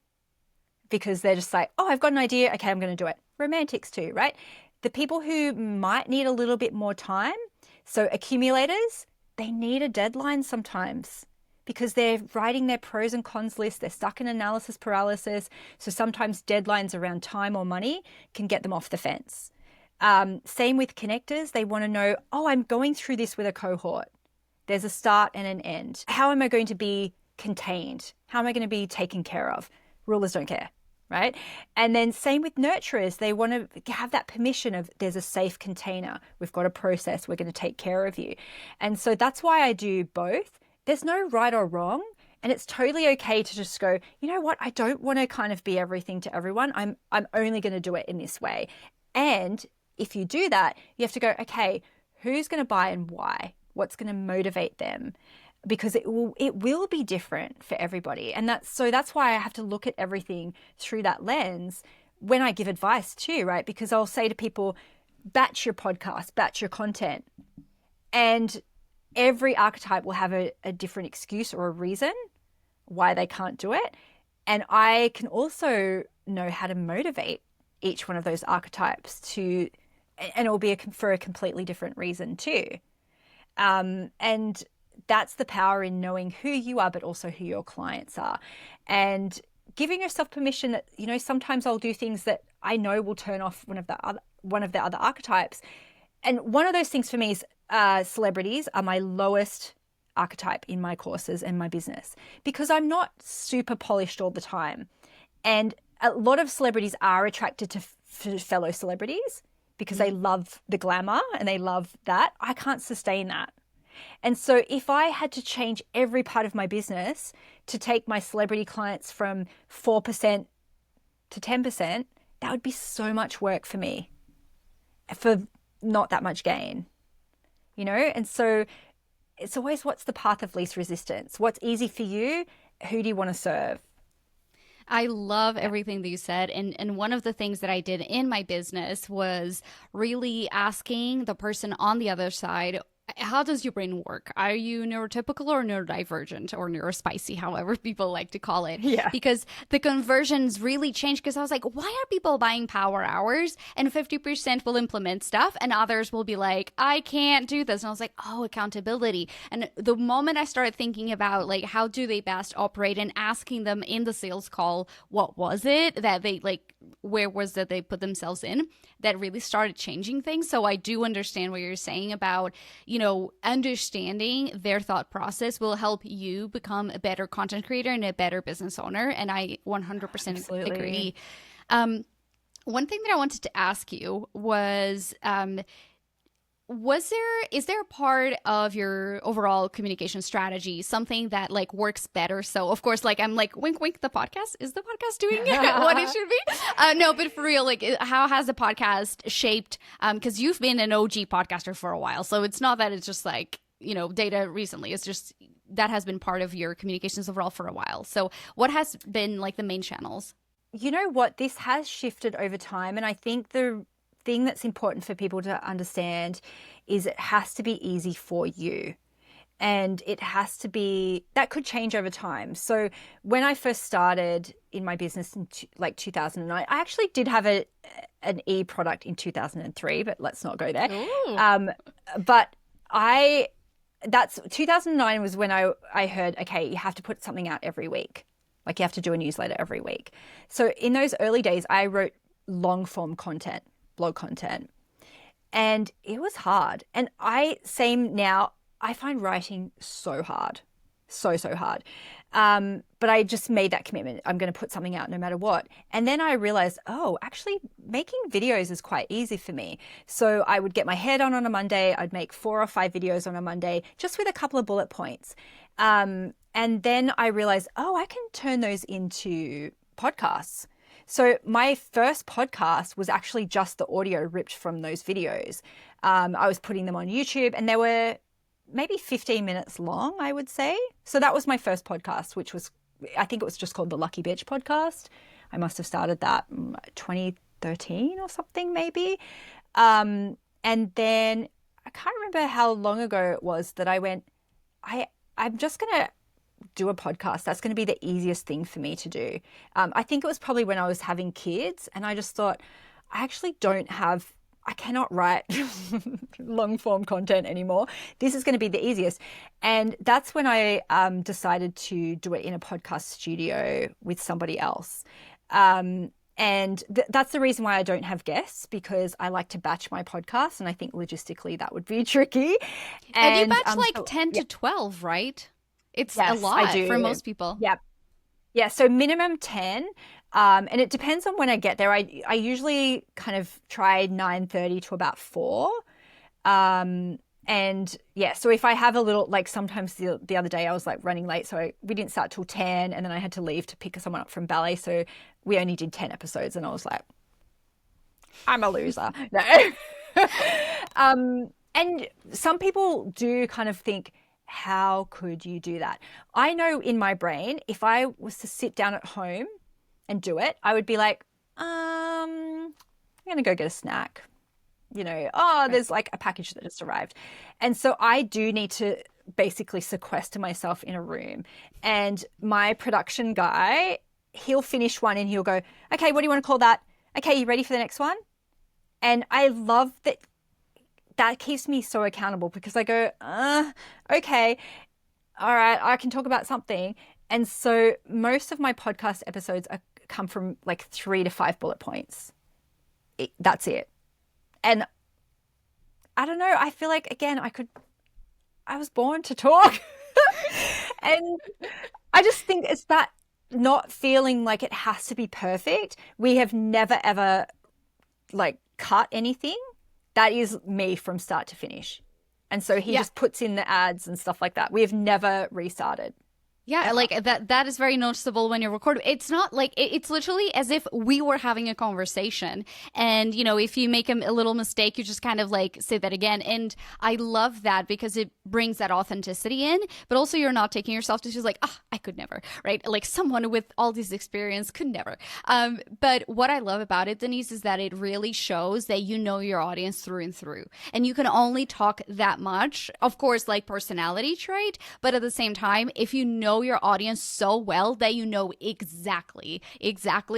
because they're just like, oh, I've got an idea, okay, I'm going to do it. Romantics too, right? The people who might need a little bit more time, so accumulators, they need a deadline sometimes. because they're writing their pros and cons list. They're stuck in analysis paralysis. So sometimes deadlines around time or money can get them off the fence. Same with connectors. They want to know, oh, I'm going through this with a cohort. There's a start and an end. How am I going to be contained? How am I going to be taken care of? Rulers don't care, right? And then same with nurturers. They want to have that permission of there's a safe container. We've got a process. We're going to take care of you. And so that's why I do both. There's no right or wrong. And it's totally okay to just go, you know what? I don't want to kind of be everything to everyone. I'm only going to do it in this way. And if you do that, you have to go, okay, who's going to buy and why? What's going to motivate them? Because it will be different for everybody. And that's why I have to look at everything through that lens when I give advice too, right? Because I'll say to people, batch your podcast, batch your content. And every archetype will have a different excuse or a reason why they can't do it. And I can also know how to motivate each one of those archetypes to, and it will be for a completely different reason too. And that's the power in knowing who you are, but also who your clients are, and giving yourself permission that, you know, sometimes I'll do things that I know will turn off one of the other archetypes. And one of those things for me is celebrities are my lowest archetype in my courses and my business, because I'm not super polished all the time. And a lot of celebrities are attracted to fellow celebrities because they love the glamour and they love that. I can't sustain that. And so if I had to change every part of my business to take my celebrity clients from 4% to 10%, that would be so much work for me for not that much gain, you know? And so it's always, what's the path of least resistance? What's easy for you? Who do you want to serve? I love everything that you said. And one of the things that I did in my business was really asking the person on the other side, how does your brain work? Are you neurotypical or neurodivergent or neurospicy, however people like to call it? Yeah. Because the conversions really changed, because I was like, why are people buying power hours? And 50% will implement stuff and others will be like, I can't do this. And I was like, oh, accountability. And the moment I started thinking about like, how do they best operate, and asking them in the sales call, what was it that they like, where was that they put themselves in, that really started changing things. So I do understand what you're saying about, you know, understanding their thought process will help you become a better content creator and a better business owner. And I 100% Absolutely. agree. One thing that I wanted to ask you was, is there a part of your overall communication strategy, something that like works better? So of course, like I'm like, wink, wink, the podcast, is the podcast doing what it should be? No, but for real, like how has the podcast shaped, because you've been an OG podcaster for a while. So it's not that it's just like, you know, data recently, it's just that has been part of your communications overall for a while. So what has been like the main channels? You know what, this has shifted over time. And I think the thing that's important for people to understand is it has to be easy for you. And it has to be, that could change over time. So when I first started in my business in like 2009, I actually did have an e-product in 2003, but let's not go there. But 2009 was when I heard, okay, you have to put something out every week. Like you have to do a newsletter every week. So in those early days, I wrote long form content, blog content, and it was hard. And same now, I find writing so hard, so hard. But I just made that commitment. I'm going to put something out no matter what. And then I realized, oh, actually making videos is quite easy for me. So I would get my head on a Monday. I'd make 4 or 5 videos on a Monday, just with a couple of bullet points. And then I realized, oh, I can turn those into podcasts. So my first podcast was actually just the audio ripped from those videos. I was putting them on YouTube, and they were maybe 15 minutes long, I would say. So that was my first podcast, which was, I think it was just called the Lucky Bitch podcast. I must have started that 2013 or something maybe. And then I can't remember how long ago it was that I went, I'm just going to do a podcast. That's going to be the easiest thing for me to do. I think it was probably when I was having kids, and I just thought, I actually don't have I cannot write long form content anymore. This is going to be the easiest. And that's when I decided to do it in a podcast studio with somebody else. And that's the reason why I don't have guests, because I like to batch my podcast. And I think logistically that would be tricky. And you batch like 10 to 12, right? It's a lot for most people. Yep. Yeah, so minimum 10. And it depends on when I get there. I usually kind of try 9:30 to about 4. And yeah, so if I have a little, like sometimes the other day I was like running late, so we didn't start till 10, and then I had to leave to pick someone up from ballet. So we only did 10 episodes, and I was like, I'm a loser. No. And some people do kind of think, how could you do that? I know in my brain, if I was to sit down at home and do it, I would be like, I'm going to go get a snack. There's like a package that just arrived. And so I do need to basically sequester myself in a room. And my production guy, he'll finish one and he'll go, okay, what do you want to call that? Okay, you ready for the next one? And I love that. That keeps me so accountable, because I go, okay, all right, I can talk about something. And so most of my podcast episodes come from like 3 to 5 bullet points. That's it. And I don't know, I feel like, again, I was born to talk. And I just think it's that not feeling like it has to be perfect. We have never, ever like cut anything. That is me from start to finish. And so he just puts in the ads and stuff like that. We have never restarted. Yeah, like that is very noticeable when you're recording. It's not like, it's literally as if we were having a conversation. And, if you make a little mistake, you just kind of like say that again. And I love that, because it brings that authenticity in, but also you're not taking yourself to just like, I could never, right? Like someone with all this experience could never. But what I love about it, Denise, is that it really shows that you know your audience through and through. And you can only talk that much, of course, like personality trait, but at the same time, if you know your audience so well that you know exactly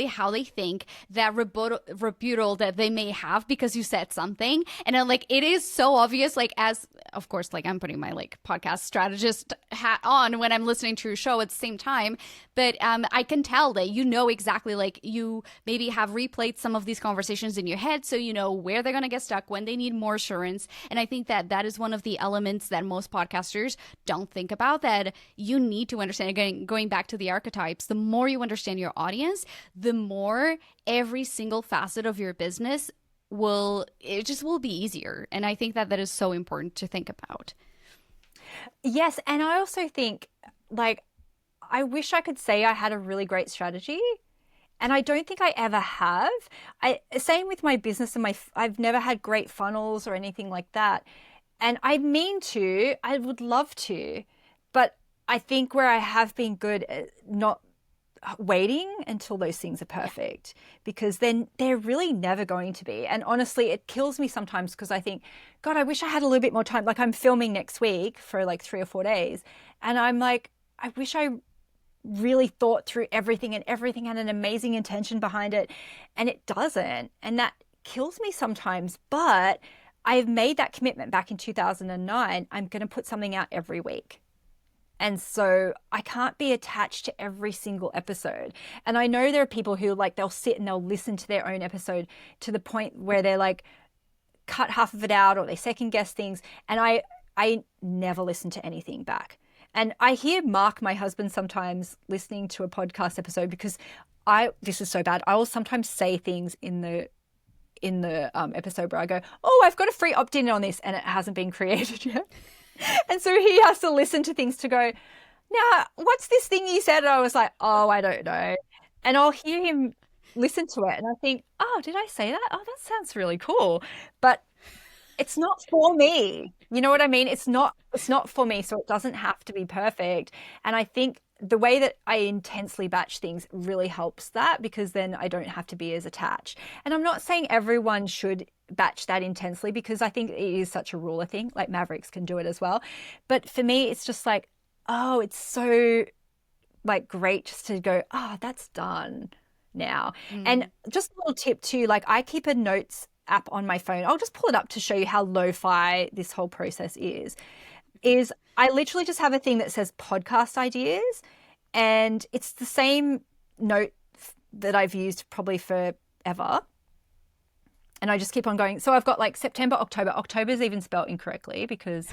how they think, that rebuttal that they may have because you said something, and then like it is so obvious, like, as of course, like I'm putting my like podcast strategist hat on when I'm listening to your show at the same time, but I can tell that you know exactly, like you maybe have replayed some of these conversations in your head, so you know where they're gonna get stuck, when they need more assurance. And I think that is one of the elements that most podcasters don't think about, that you need to understand. Again, going back to the archetypes, the more you understand your audience, the more every single facet of your business will be easier. And I think that is so important to think about. Yes, and I also think, like, I wish I could say I had a really great strategy, and I don't think I ever have. Same with my business and I've never had great funnels or anything like that. And I would love to, but I think where I have been good at not waiting until those things are perfect, because then they're really never going to be. And honestly, it kills me sometimes, because I think, God, I wish I had a little bit more time. Like, I'm filming next week for like 3 or 4 days, and I'm like, I wish I really thought through everything, and everything had an amazing intention behind it, and it doesn't. And that kills me sometimes. But I've made that commitment back in 2009. I'm going to put something out every week. And so I can't be attached to every single episode. And I know there are people who, like, they'll sit and they'll listen to their own episode to the point where they're like, cut half of it out, or they second guess things. And I never listen to anything back. And I hear Mark, my husband, sometimes listening to a podcast episode, because this is so bad. I will sometimes say things in the episode where I go, oh, I've got a free opt-in on this, and it hasn't been created yet. And so he has to listen to things to go, now, what's this thing you said? And I was like, oh, I don't know. And I'll hear him listen to it, and I think, oh, did I say that? Oh, that sounds really cool. But it's not for me. You know what I mean? It's not for me, so it doesn't have to be perfect. And I think the way that I intensely batch things really helps that, because then I don't have to be as attached. And I'm not saying everyone should batch that intensely, because I think it is such a ruler thing. Like, Mavericks can do it as well. But for me, it's just like, oh, it's so like great just to go, oh, that's done now. And just a little tip too, like, I keep a notes app on my phone. I'll just pull it up to show you how lo-fi this whole process is I literally just have a thing that says podcast ideas, and it's the same note that I've used probably forever. And I just keep on going. So I've got like September, October. October's even spelled incorrectly because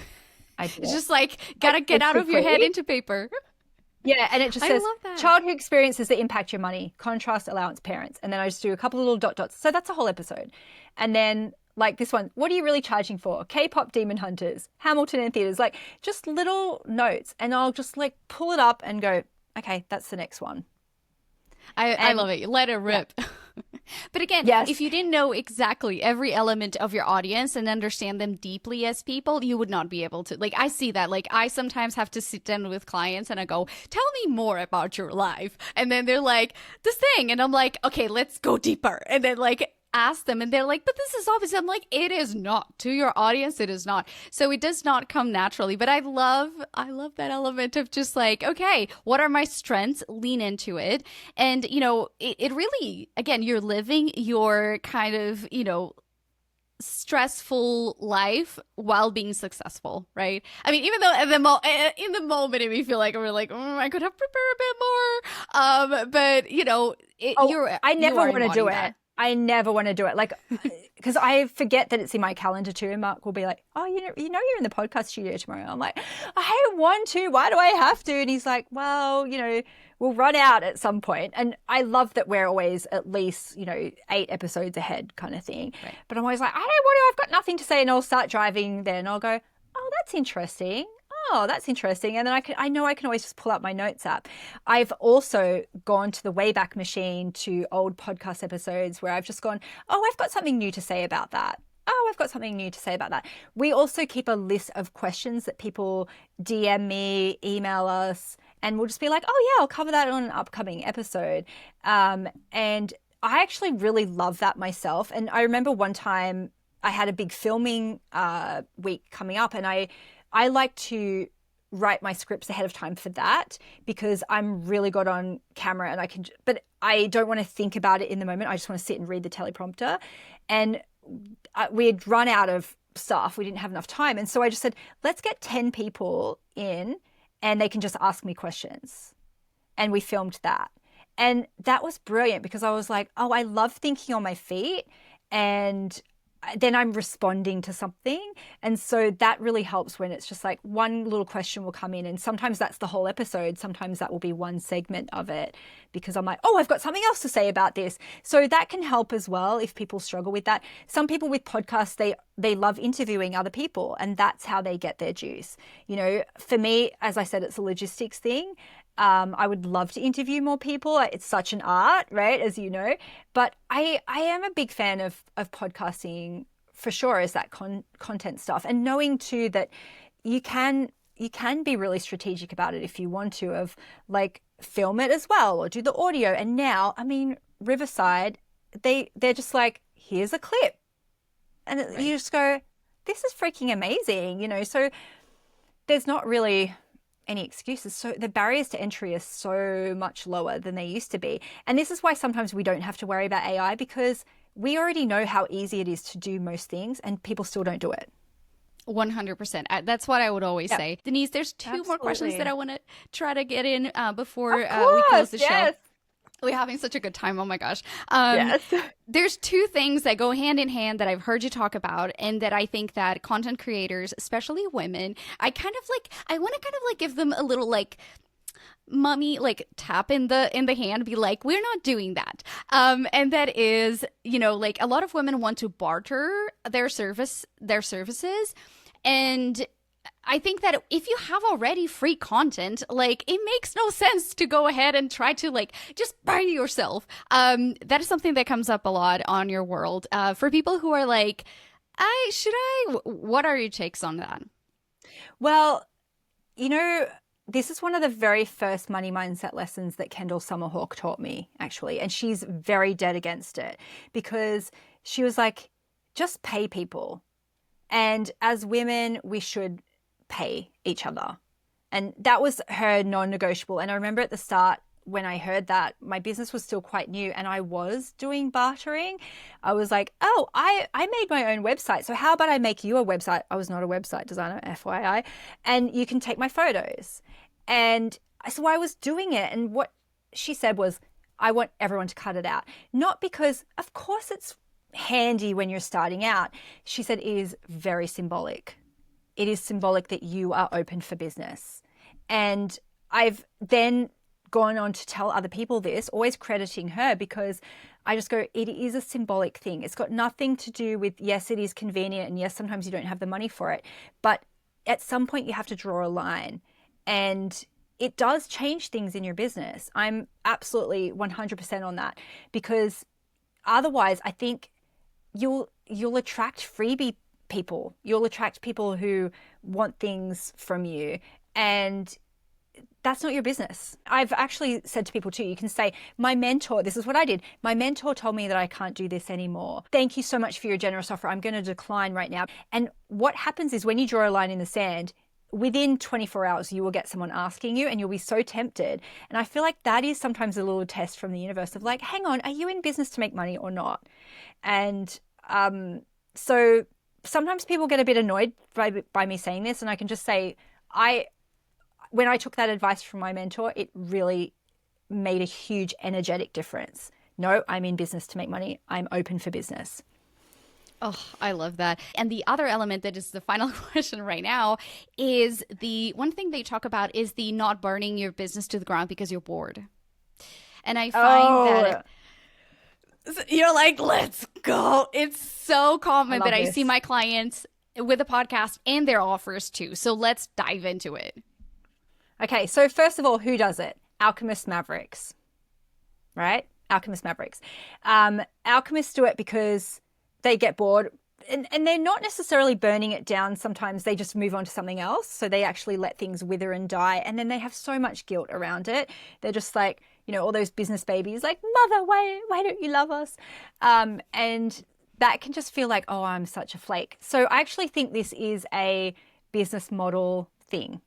I did It's just like, gotta get out of your head into paper. Yeah, and it just I says love that. childhood experiences that impact your money, contrast, allowance, parents. And then I just do a couple of little dots. So that's a whole episode. And then like this one, what are you really charging for? K-pop Demon Hunters, Hamilton and theaters, like just little notes. And I'll just like pull it up and go, okay, that's the next one. I love it. Let it rip. Yeah. But again, yes. If you didn't know exactly every element of your audience and understand them deeply as people, you would not be able to. Like, I see that. Like, I sometimes have to sit down with clients and I go, tell me more about your life. And then they're like, this thing. And I'm like, okay, let's go deeper. And then like, ask them and they're like, but this is obvious. I'm like, it is not. To your audience, it is not. So it does not come naturally. But I love that element of just like, okay, what are my strengths? Lean into it. And, you know, it really, again, you're living your kind of, you know, stressful life while being successful, right? I mean, even though in the moment it may feel like we're like, I could have prepared a bit more. But you know, I never want to do it. I never want to do it. Like, because I forget that it's in my calendar too. And Mark will be like, oh, you know, you're in the podcast studio tomorrow. I'm like, I don't want to. Why do I have to? And he's like, well, you know, we'll run out at some point. And I love that we're always at least, you know, 8 episodes ahead kind of thing. Right. But I'm always like, I don't want to. I've got nothing to say. And I'll start driving then. I'll go, oh, that's interesting. Oh, that's interesting. And then I know I can always just pull up my notes app. I've also gone to the Wayback Machine to old podcast episodes where I've just gone, oh, I've got something new to say about that. Oh, I've got something new to say about that. We also keep a list of questions that people DM me, email us, and we'll just be like, oh, yeah, I'll cover that on an upcoming episode. And I actually really love that myself. And I remember one time I had a big filming week coming up, and I like to write my scripts ahead of time for that because I'm really good on camera and but I don't want to think about it in the moment. I just want to sit and read the teleprompter. And we had run out of stuff. We didn't have enough time. And so I just said, let's get 10 people in and they can just ask me questions. And we filmed that. And that was brilliant because I was like, oh, I love thinking on my feet, and then I'm responding to something. And so that really helps when it's just like one little question will come in, and sometimes that's the whole episode. Sometimes that will be one segment of it because I'm like, oh, I've got something else to say about this. So that can help as well if people struggle with that. Some people with podcasts, they love interviewing other people, and that's how they get their juice. You know, for me, as I said, it's a logistics thing. I would love to interview more people. It's such an art, right? As you know, but I am a big fan of podcasting for sure, as that content stuff, and knowing too that you can be really strategic about it if you want to, of like film it as well or do the audio. And now, I mean, Riverside, they're just like, here's a clip, and right. You just go, this is freaking amazing, you know. So there's not really any excuses. So the barriers to entry are so much lower than they used to be. And this is why sometimes we don't have to worry about AI, because we already know how easy it is to do most things and people still don't do it. 100%. That's what I would always say. Denise, there's two more questions that I want to try to get in before we close the show. We're having such a good time. Oh my gosh. Yes. There's two things that go hand in hand that I've heard you talk about, and that I think that content creators, especially women, I want to kind of like give them a little like mummy, like tap in the hand, be like, we're not doing that. And that is, you know, like a lot of women want to barter their services. And I think that if you have already free content, like it makes no sense to go ahead and try to like just buy yourself. That is something that comes up a lot on your world. For people who are like, what are your takes on that? Well, you know, this is one of the very first money mindset lessons that Kendall Summerhawk taught me, actually. And she's very dead against it because she was like, just pay people. And as women, we should pay each other. And that was her non-negotiable. And I remember at the start, when I heard that, my business was still quite new and I was doing bartering. I was like, oh, I made my own website. So how about I make you a website? I was not a website designer, FYI. And you can take my photos. And so I was doing it. And what she said was, I want everyone to cut it out. Not because, of course, it's handy when you're starting out. She said it is very symbolic. It is symbolic that you are open for business. And I've then gone on to tell other people this, always crediting her, because I just go, it is a symbolic thing. It's got nothing to do with, yes, it is convenient, and yes, sometimes you don't have the money for it, but at some point you have to draw a line, and it does change things in your business. I'm absolutely 100% on that, because otherwise I think you'll attract freebie people. You'll attract people who want things from you, and that's not your business. I've actually said to people too, you can say, my mentor, this is what I did. My mentor told me that I can't do this anymore. Thank you so much for your generous offer. I'm going to decline right now. And what happens is when you draw a line in the sand, within 24 hours, you will get someone asking you and you'll be so tempted. And I feel like that is sometimes a little test from the universe of like, hang on, are you in business to make money or not? And so sometimes people get a bit annoyed by me saying this. And I can just say, when I took that advice from my mentor, it really made a huge energetic difference. No, I'm in business to make money. I'm open for business. Oh, I love that. And the other element that is the final question right now is the one thing they talk about is the not burning your business to the ground because you're bored. And I find that you're like, let's go. It's so common that I see my clients with a podcast and their offers too. So let's dive into it. Okay, so first of all, who does it? Alchemist Mavericks, right? Alchemist Mavericks. Alchemists do it because they get bored and they're not necessarily burning it down. Sometimes they just move on to something else. So they actually let things wither and die. And then they have so much guilt around it. They're just like, all those business babies like, mother, why don't you love us? And that can just feel like, oh, I'm such a flake. So I actually think this is a business model thing.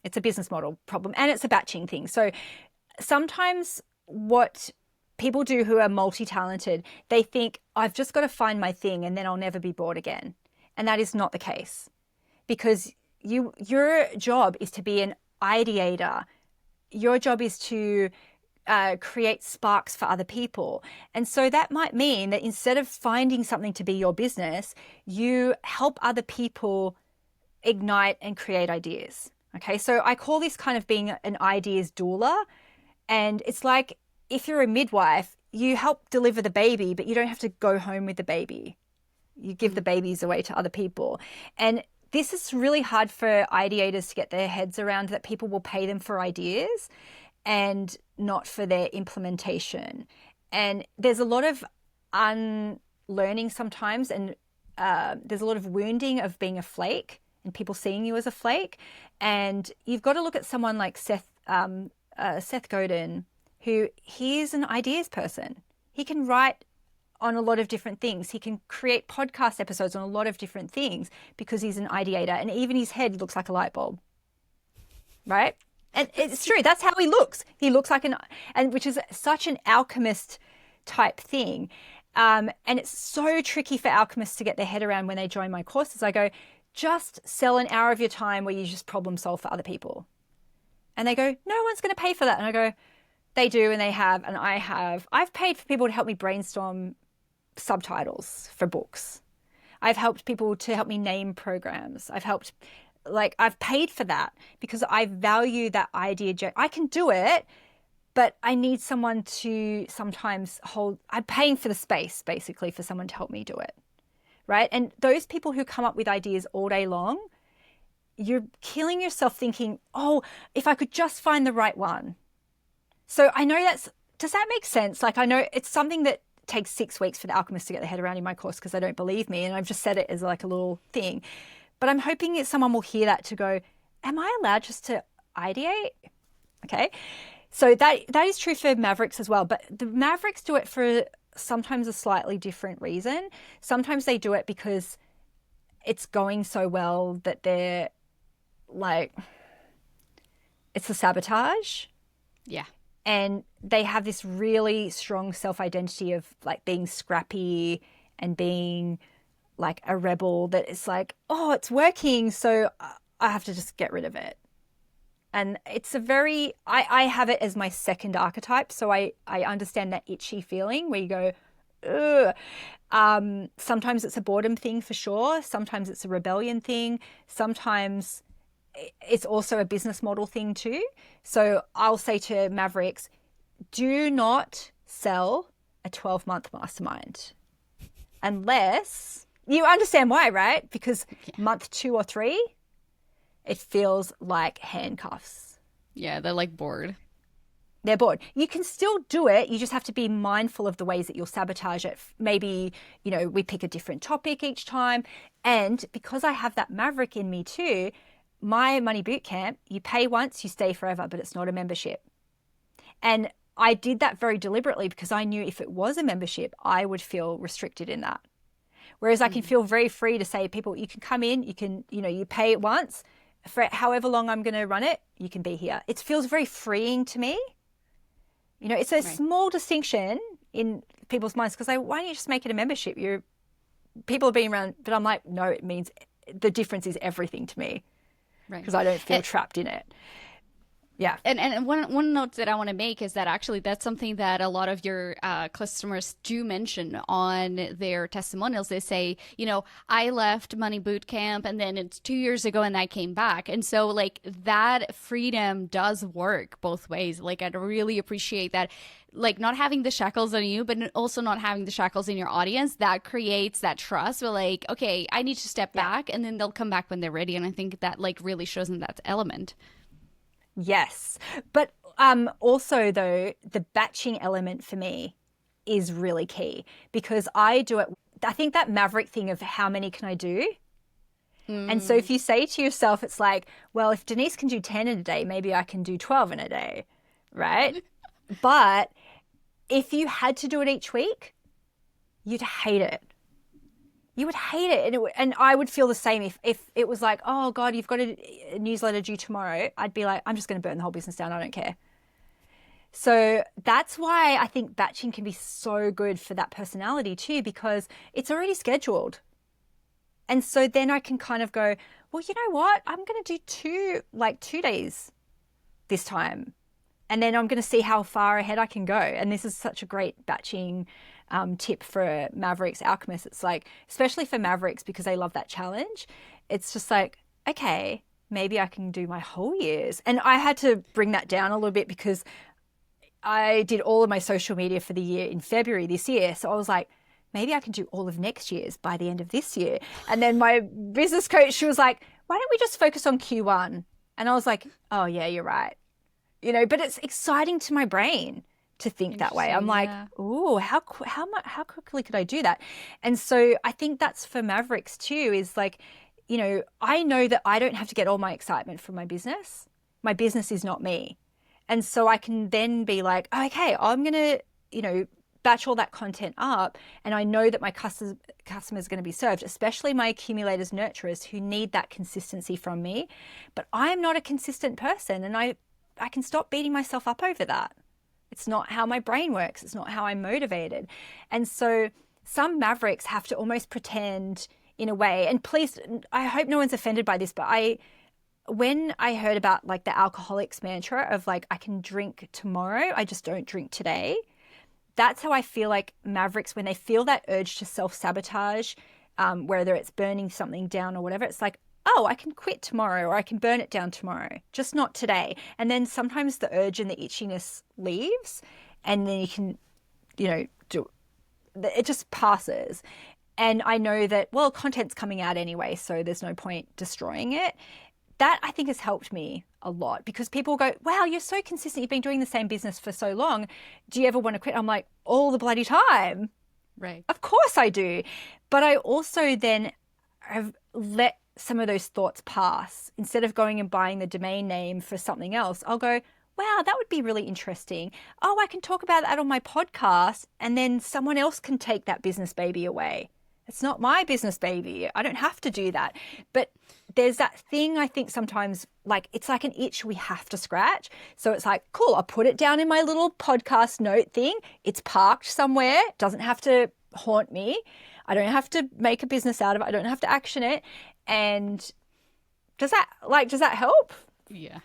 It's a business model problem and it's a batching thing. So sometimes what people do who are multi-talented, they think, I've just got to find my thing and then I'll never be bored again. And that is not the case, because your job is to be an ideator. Your job is to create sparks for other people. And so that might mean that instead of finding something to be your business, you help other people ignite and create ideas. Okay, so I call this kind of being an ideas doula. And it's like if you're a midwife, you help deliver the baby, but you don't have to go home with the baby. You give the babies away to other people. And this is really hard for ideators to get their heads around, that people will pay them for ideas and not for their implementation. And there's a lot of unlearning sometimes, and there's a lot of wounding of being a flake and people seeing you as a flake. And you've got to look at someone like Seth Godin, who he's an ideas person. He can write on a lot of different things. He can create podcast episodes on a lot of different things because he's an ideator. And even his head looks like a light bulb, right? And it's true. That's how he looks. He looks like which is such an alchemist type thing. And it's so tricky for alchemists to get their head around when they join my courses. I go, just sell an hour of your time where you just problem solve for other people. And they go, no one's going to pay for that. And I go, they do, and they have, and I have. I've paid for people to help me brainstorm subtitles for books. I've helped people to help me name programs. I've paid for that because I value that idea. I can do it, but I need someone to sometimes I'm paying for the space, basically, for someone to help me do it. Right? And those people who come up with ideas all day long, you're killing yourself thinking, oh, if I could just find the right one. So I know does that make sense? Like, I know it's something that takes 6 weeks for the alchemists to get their head around in my course because they don't believe me. And I've just said it as like a little thing. But I'm hoping that someone will hear that to go, am I allowed just to ideate? Okay. So that is true for Mavericks as well. But the Mavericks do it for sometimes a slightly different reason. Sometimes they do it because it's going so well that they're like, it's a sabotage. Yeah. and they have this really strong self-identity of like being scrappy and being like a rebel, that it's like, oh, it's working, so I have to just get rid of it. And it's a very, I have it as my second archetype, so I understand that itchy feeling where you go, ugh. Sometimes it's a boredom thing for sure. Sometimes it's a rebellion thing. Sometimes it's also a business model thing too. So I'll say to Mavericks, do not sell a 12-month mastermind unless you understand why, right? Because month 2 or 3, it feels like handcuffs. Yeah, they're like bored. They're bored. You can still do it. You just have to be mindful of the ways that you'll sabotage it. Maybe, we pick a different topic each time. And because I have that maverick in me too, my money bootcamp, you pay once, you stay forever, but it's not a membership. And I did that very deliberately because I knew if it was a membership, I would feel restricted in that. Whereas I can feel very free to say to people, you can come in, you can, you pay it once. For however long I'm going to run it, you can be here. It feels very freeing to me. It's a small distinction in people's minds because why don't you just make it a membership? People have been around, but I'm like, no, it means the difference is everything to me because I don't feel trapped in it. Yeah. And one note that I want to make is that actually that's something that a lot of your customers do mention on their testimonials. They say, I left Money Bootcamp and then it's 2 years ago and I came back. And so like that freedom does work both ways. Like I'd really appreciate that, like not having the shackles on you, but also not having the shackles in your audience. That creates that trust. We're like, okay, I need to step back, and then they'll come back when they're ready. And I think that like really shows in that element. Yes. But also, though, the batching element for me is really key because I do it. I think that maverick thing of how many can I do? And so if you say to yourself, it's like, well, if Denise can do 10 in a day, maybe I can do 12 in a day, right? But if you had to do it each week, you'd hate it. You would hate it. And I would feel the same if it was like, oh God, you've got a newsletter due tomorrow. I'd be like, I'm just going to burn the whole business down. I don't care. So that's why I think batching can be so good for that personality too, because it's already scheduled. And so then I can kind of go, well, you know what? I'm going to do 2 days this time. And then I'm going to see how far ahead I can go. And this is such a great batching tip for Mavericks, Alchemists. It's like, especially for Mavericks, because they love that challenge. It's just like, okay, maybe I can do my whole year's. And I had to bring that down a little bit because I did all of my social media for the year in February this year. So I was like, maybe I can do all of next year's by the end of this year. And then my business coach, she was like, why don't we just focus on Q1? And I was like, oh yeah, you're right. But it's exciting to my brain to think that way. I'm like, oh, how quickly could I do that? And so I think that's for Mavericks too, is like, I know that I don't have to get all my excitement from my business. My business is not me. And so I can then be like, okay, I'm going to, batch all that content up. And I know that my customers are going to be served, especially my accumulators, nurturers who need that consistency from me. But I'm not a consistent person, and I can stop beating myself up over that. It's not how my brain works. It's not how I'm motivated. And so some Mavericks have to almost pretend in a way, and please, I hope no one's offended by this, but when I heard about like the alcoholics mantra of like, I can drink tomorrow, I just don't drink today. That's how I feel like Mavericks, when they feel that urge to self-sabotage, whether it's burning something down or whatever, it's like, oh, I can quit tomorrow or I can burn it down tomorrow, just not today. And then sometimes the urge and the itchiness leaves, and then you can, do it just passes. And I know that, well, content's coming out anyway, so there's no point destroying it. That I think has helped me a lot because people go, wow, you're so consistent. You've been doing the same business for so long. Do you ever want to quit? I'm like, all the bloody time. Right. Of course I do. But I also then have let some of those thoughts pass. Instead of going and buying the domain name for something else, I'll go, wow, that would be really interesting. Oh, I can talk about that on my podcast, and then someone else can take that business baby away. It's not my business baby. I don't have to do that. But there's that thing, I think sometimes, like, it's like an itch we have to scratch. So it's like, cool, I'll put it down in my little podcast note thing. It's parked somewhere. It doesn't have to haunt me. I don't have to make a business out of it. I don't have to action it. And does that help? Yeah.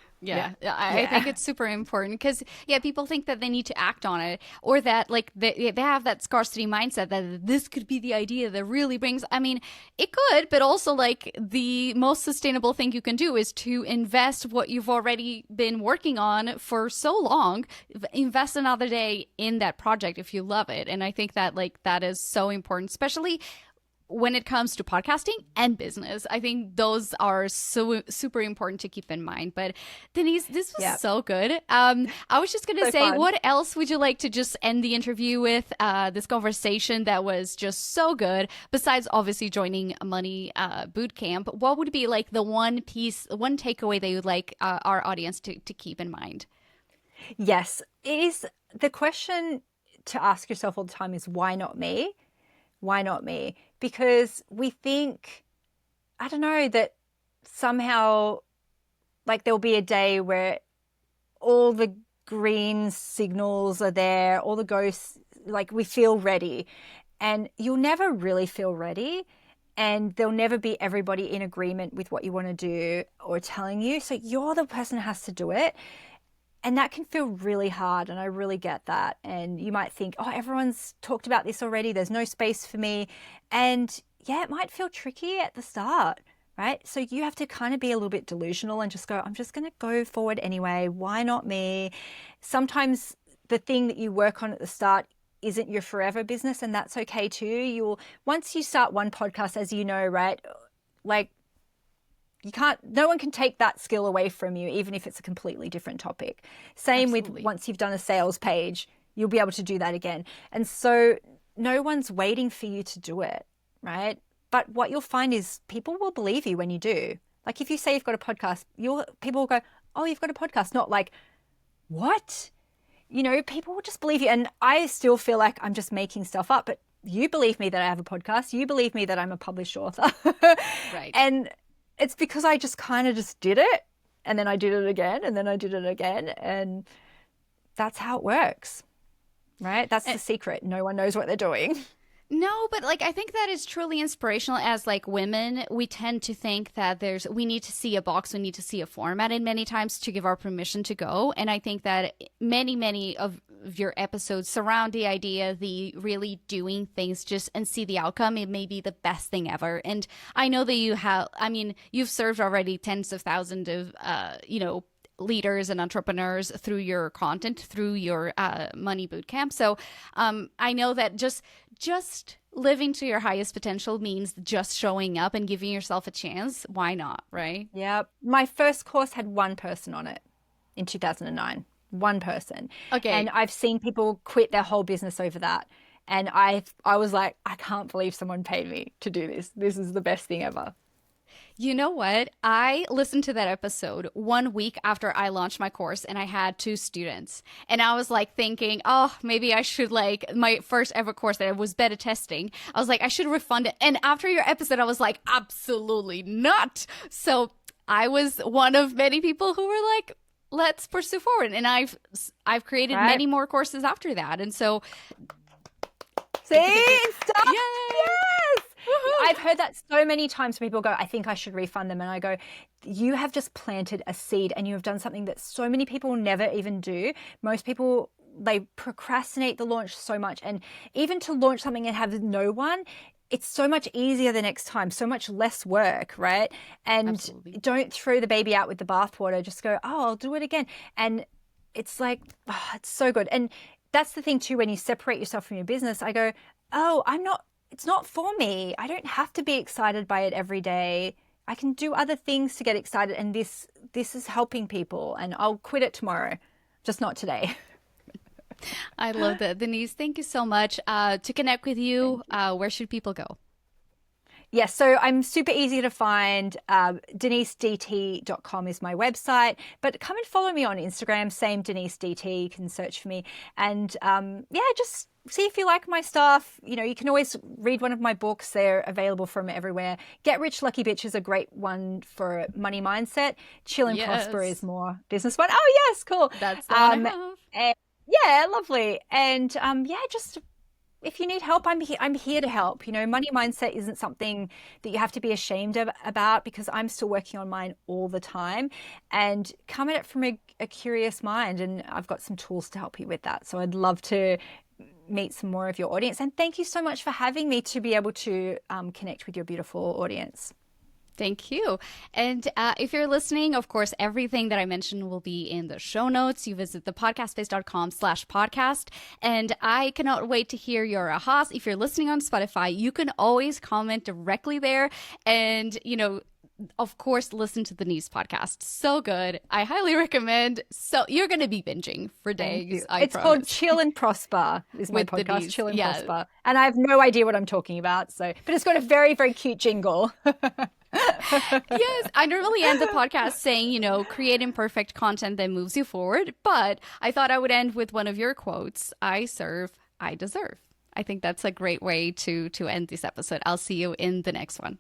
I think it's super important because, people think that they need to act on it, or that like they have that scarcity mindset that this could be the idea that really brings, I mean, it could, but also like the most sustainable thing you can do is to invest what you've already been working on for so long, invest another day in that project if you love it. And I think that like that is so important, especially when it comes to podcasting and business. I think those are so super important to keep in mind. But Denise, this was so good. I was just going to say, what else would you like to just end the interview with, this conversation that was just so good, besides obviously joining Money Bootcamp? What would be like the one takeaway that you'd like our audience to keep in mind? Yes, is the question to ask yourself all the time is, why not me? Why not me? Because we think, I don't know, that somehow like there'll be a day where all the green signals are there, all the ghosts, like we feel ready, and you'll never really feel ready. And there'll never be everybody in agreement with what you want to do or telling you. So you're the person who has to do it. And that can feel really hard, and I really get that. And you might think, oh, everyone's talked about this already. There's no space for me. And yeah, it might feel tricky at the start, right? So you have to kind of be a little bit delusional and just go, I'm just going to go forward anyway. Why not me? Sometimes the thing that you work on at the start isn't your forever business, and that's okay too. Once you start one podcast, as you know, right, like, no one can take that skill away from you, even if it's a completely different topic. Same with once you've done a sales page, you'll be able to do that again. And so no one's waiting for you to do it, right? But what you'll find is people will believe you when you do. Like if you say you've got a podcast, people will go, oh, you've got a podcast. Not like, what? People will just believe you. And I still feel like I'm just making stuff up, but you believe me that I have a podcast. You believe me that I'm a published author. Right. And it's because I just kind of just did it, and then I did it again, and then I did it again, and that's how it works, right? That's the secret. No one knows what they're doing. No, but like I think that is truly inspirational. As like women, we tend to think that we need to see a box, we need to see a format, and many times to give our permission to go. And I think that many of your episodes surround the idea, the really doing things just and see the outcome. It may be the best thing ever. And I know that you've served already tens of thousands of leaders and entrepreneurs through your content, through your Money Bootcamp. So I know that just living to your highest potential means just showing up and giving yourself a chance. Why not, right? Yeah. My first course had one person on it in 2009. One person. Okay. And I've seen people quit their whole business over that. And I was like, I can't believe someone paid me to do this. This is the best thing ever. You know what? I listened to that episode 1 week after I launched my course, and I had 2 students. And I was like thinking, oh, maybe I should, like, my first ever course that I was beta testing, I was like, I should refund it. And after your episode, I was like, absolutely not. So I was one of many people who were like, let's pursue forward. And I've created many more courses after that. And so see, stop. Yes. I've heard that so many times. People go, I think I should refund them. And I go, you have just planted a seed, and you have done something that so many people never even do. Most people, they procrastinate the launch so much. And even to launch something and have no one, it's so much easier the next time, so much less work, right? And Absolutely. Don't throw the baby out with the bathwater. Just go, oh, I'll do it again. And it's like, oh, it's so good. And that's the thing too, when you separate yourself from your business, I go, oh, it's not for me. I don't have to be excited by it every day. I can do other things to get excited. And this is helping people, and I'll quit it tomorrow, just not today. I love that. Denise, thank you so much. To connect with you, where should people go? Yes, so I'm super easy to find. DeniseDT.com is my website. But come and follow me on Instagram, same Denise DT. You can search for me. And just see if you like my stuff. You can always read one of my books. They're available from everywhere. Get Rich Lucky Bitch is a great one for money mindset. Chill and Prosper is more business one. Oh, yes, cool. That's the one I have. And, yeah, lovely. And just if you need help, I'm here to help. Money mindset isn't something that you have to be ashamed about, because I'm still working on mine all the time and come at it from a curious mind. And I've got some tools to help you with that. So I'd love to meet some more of your audience. And thank you so much for having me to be able to connect with your beautiful audience. Thank you. And if you're listening, of course, everything that I mentioned will be in the show notes. You visit thepodcastspace.com/podcast. And I cannot wait to hear your ahas. If you're listening on Spotify, you can always comment directly there. And, of course, listen to the Denise podcast. So good. I highly recommend. So you're going to be binging for days. It's promise. Called Chill and Prosper is my podcast, Chill and Prosper. And I have no idea what I'm talking about. But it's got a very, very cute jingle. Yes, I normally end the podcast saying, create imperfect content that moves you forward. But I thought I would end with one of your quotes. I serve, I deserve. I think that's a great way to end this episode. I'll see you in the next one.